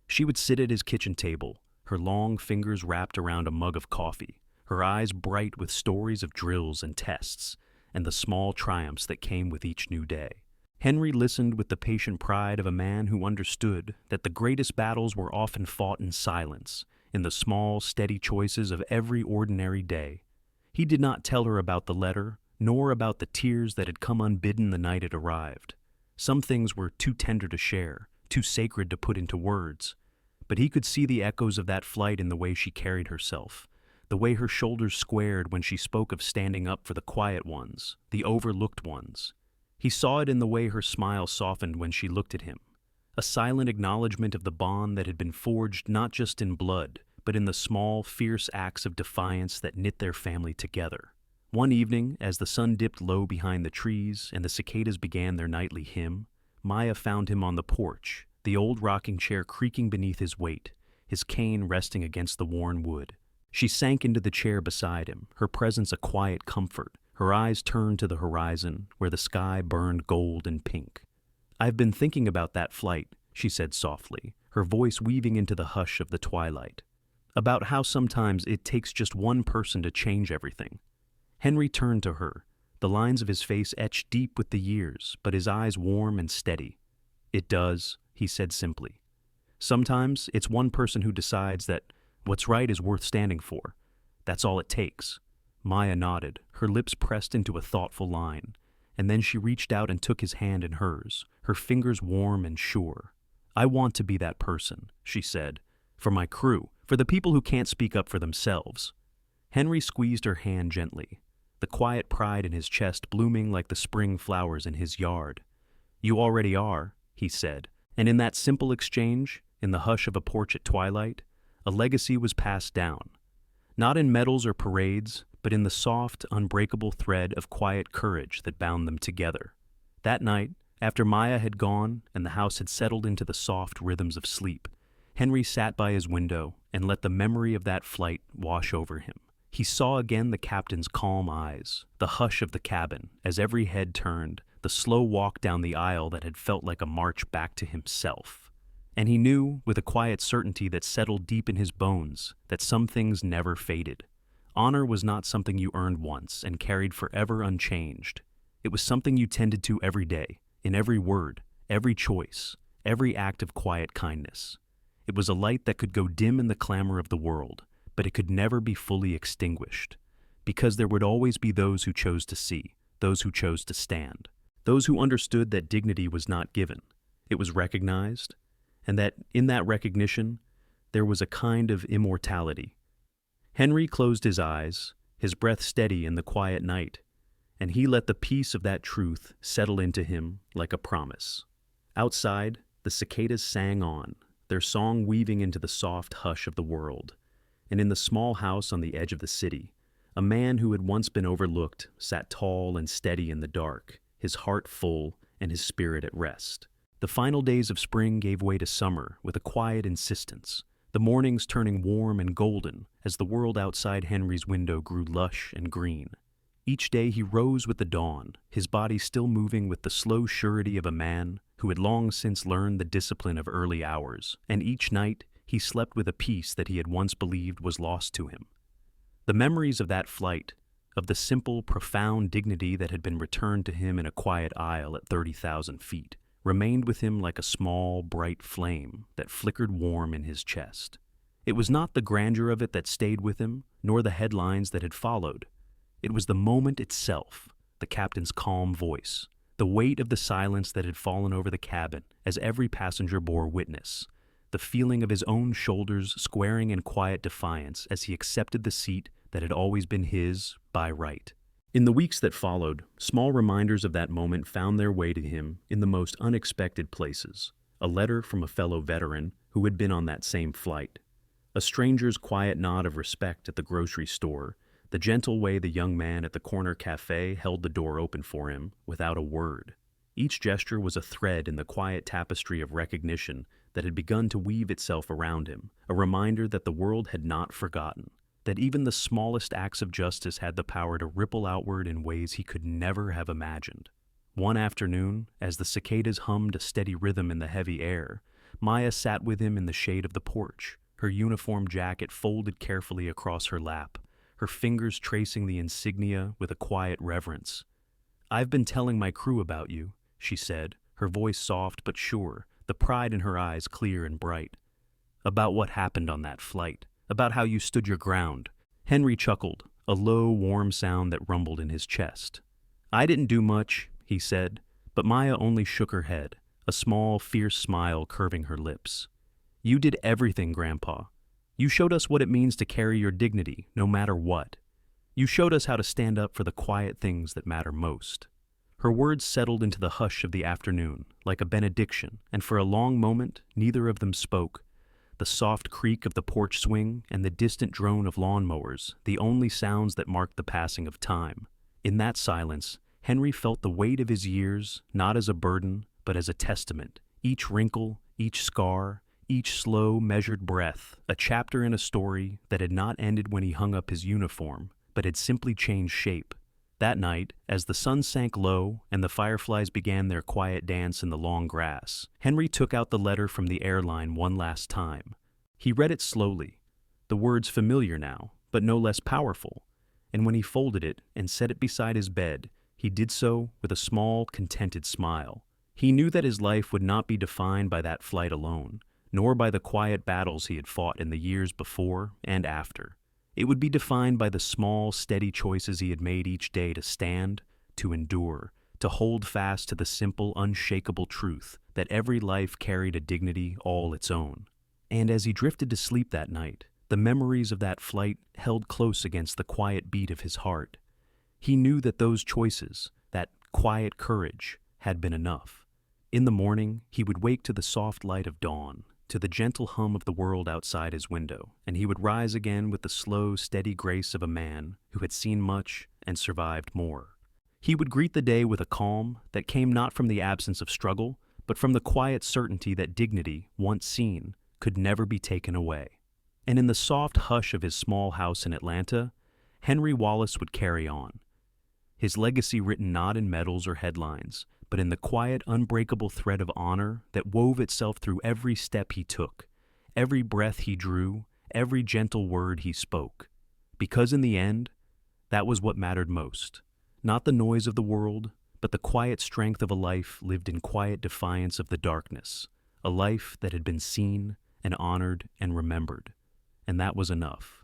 She would sit at his kitchen table, her long fingers wrapped around a mug of coffee, her eyes bright with stories of drills and tests, and the small triumphs that came with each new day. Henry listened with the patient pride of a man who understood that the greatest battles were often fought in silence, in the small, steady choices of every ordinary day. He did not tell her about the letter, nor about the tears that had come unbidden the night it arrived. Some things were too tender to share, too sacred to put into words. But he could see the echoes of that flight in the way she carried herself, the way her shoulders squared when she spoke of standing up for the quiet ones, the overlooked ones. He saw it in the way her smile softened when she looked at him, a silent acknowledgement of the bond that had been forged not just in blood, but in the small, fierce acts of defiance that knit their family together. One evening, as the sun dipped low behind the trees and the cicadas began their nightly hymn, Maya found him on the porch, the old rocking chair creaking beneath his weight, his cane resting against the worn wood. She sank into the chair beside him, her presence a quiet comfort, Her eyes turned to the horizon, where the sky burned gold and pink. "I've been thinking about that flight," she said softly, her voice weaving into the hush of the twilight. "About how sometimes it takes just one person to change everything." Henry turned to her, the lines of his face etched deep with the years, but his eyes warm and steady. "It does," he said simply. "Sometimes it's one person who decides that what's right is worth standing for. That's all it takes." Maya nodded, her lips pressed into a thoughtful line, and then she reached out and took his hand in hers, her fingers warm and sure. "I want to be that person," she said, "for my crew, for the people who can't speak up for themselves." Henry squeezed her hand gently, the quiet pride in his chest blooming like the spring flowers in his yard. "You already are," he said, and in that simple exchange, in the hush of a porch at twilight, a legacy was passed down. Not in medals or parades, but in the soft, unbreakable thread of quiet courage that bound them together. That night, after Maya had gone and the house had settled into the soft rhythms of sleep, Henry sat by his window and let the memory of that flight wash over him. He saw again the captain's calm eyes, the hush of the cabin as every head turned, the slow walk down the aisle that had felt like a march back to himself. And he knew, with a quiet certainty that settled deep in his bones, that some things never faded. Honor was not something you earned once and carried forever unchanged. It was something you tended to every day, in every word, every choice, every act of quiet kindness. It was a light that could go dim in the clamor of the world, but it could never be fully extinguished, because there would always be those who chose to see, those who chose to stand, those who understood that dignity was not given, it was recognized, and that in that recognition there was a kind of immortality. Henry closed his eyes, his breath steady in the quiet night, and he let the peace of that truth settle into him like a promise. Outside, the cicadas sang on, their song weaving into the soft hush of the world, and in the small house on the edge of the city, a man who had once been overlooked sat tall and steady in the dark, his heart full and his spirit at rest. The final days of spring gave way to summer with a quiet insistence, the mornings turning warm and golden as the world outside Henry's window grew lush and green. Each day he rose with the dawn, his body still moving with the slow surety of a man who had long since learned the discipline of early hours, and each night he slept with a peace that he had once believed was lost to him. The memories of that flight, of the simple, profound dignity that had been returned to him in a quiet aisle at 30,000 feet, remained with him like a small, bright flame that flickered warm in his chest. It was not the grandeur of it that stayed with him, nor the headlines that had followed. It was the moment itself, the captain's calm voice, the weight of the silence that had fallen over the cabin as every passenger bore witness, the feeling of his own shoulders squaring in quiet defiance as he accepted the seat that had always been his by right. In the weeks that followed, small reminders of that moment found their way to him in the most unexpected places. A letter from a fellow veteran who had been on that same flight, a stranger's quiet nod of respect at the grocery store, the gentle way the young man at the corner cafe held the door open for him without a word. Each gesture was a thread in the quiet tapestry of recognition that had begun to weave itself around him, a reminder that the world had not forgotten, that even the smallest acts of justice had the power to ripple outward in ways he could never have imagined. One afternoon, as the cicadas hummed a steady rhythm in the heavy air, Maya sat with him in the shade of the porch, her uniform jacket folded carefully across her lap, her fingers tracing the insignia with a quiet reverence. "I've been telling my crew about you," she said, her voice soft but sure, the pride in her eyes clear and bright. "About what happened on that flight, about how you stood your ground." Henry chuckled, a low, warm sound that rumbled in his chest. "I didn't do much," he said, but Maya only shook her head, a small, fierce smile curving her lips. "You did everything, Grandpa. You showed us what it means to carry your dignity, no matter what. You showed us how to stand up for the quiet things that matter most." Her words settled into the hush of the afternoon, like a benediction, and for a long moment neither of them spoke. The soft creak of the porch swing and the distant drone of lawnmowers, the only sounds that marked the passing of time. In that silence, Henry felt the weight of his years, not as a burden, but as a testament. Each wrinkle, each scar, each slow, measured breath, a chapter in a story that had not ended when he hung up his uniform, but had simply changed shape. That night, as the sun sank low and the fireflies began their quiet dance in the long grass, Henry took out the letter from the airline one last time. He read it slowly, the words familiar now, but no less powerful, and when he folded it and set it beside his bed, he did so with a small, contented smile. He knew that his life would not be defined by that flight alone, nor by the quiet battles he had fought in the years before and after. It would be defined by the small, steady choices he had made each day to stand, to endure, to hold fast to the simple, unshakable truth that every life carried a dignity all its own. And as he drifted to sleep that night, the memories of that flight held close against the quiet beat of his heart. He knew that those choices, that quiet courage, had been enough. In the morning, he would wake to the soft light of dawn, to the gentle hum of the world outside his window, and he would rise again with the slow, steady grace of a man who had seen much and survived more. He would greet the day with a calm that came not from the absence of struggle, but from the quiet certainty that dignity, once seen, could never be taken away. And in the soft hush of his small house in Atlanta, Henry Wallace would carry on, his legacy written not in medals or headlines, but in the quiet, unbreakable thread of honor that wove itself through every step he took, every breath he drew, every gentle word he spoke. Because in the end, that was what mattered most. Not the noise of the world, but the quiet strength of a life lived in quiet defiance of the darkness, a life that had been seen and honored and remembered. And that was enough.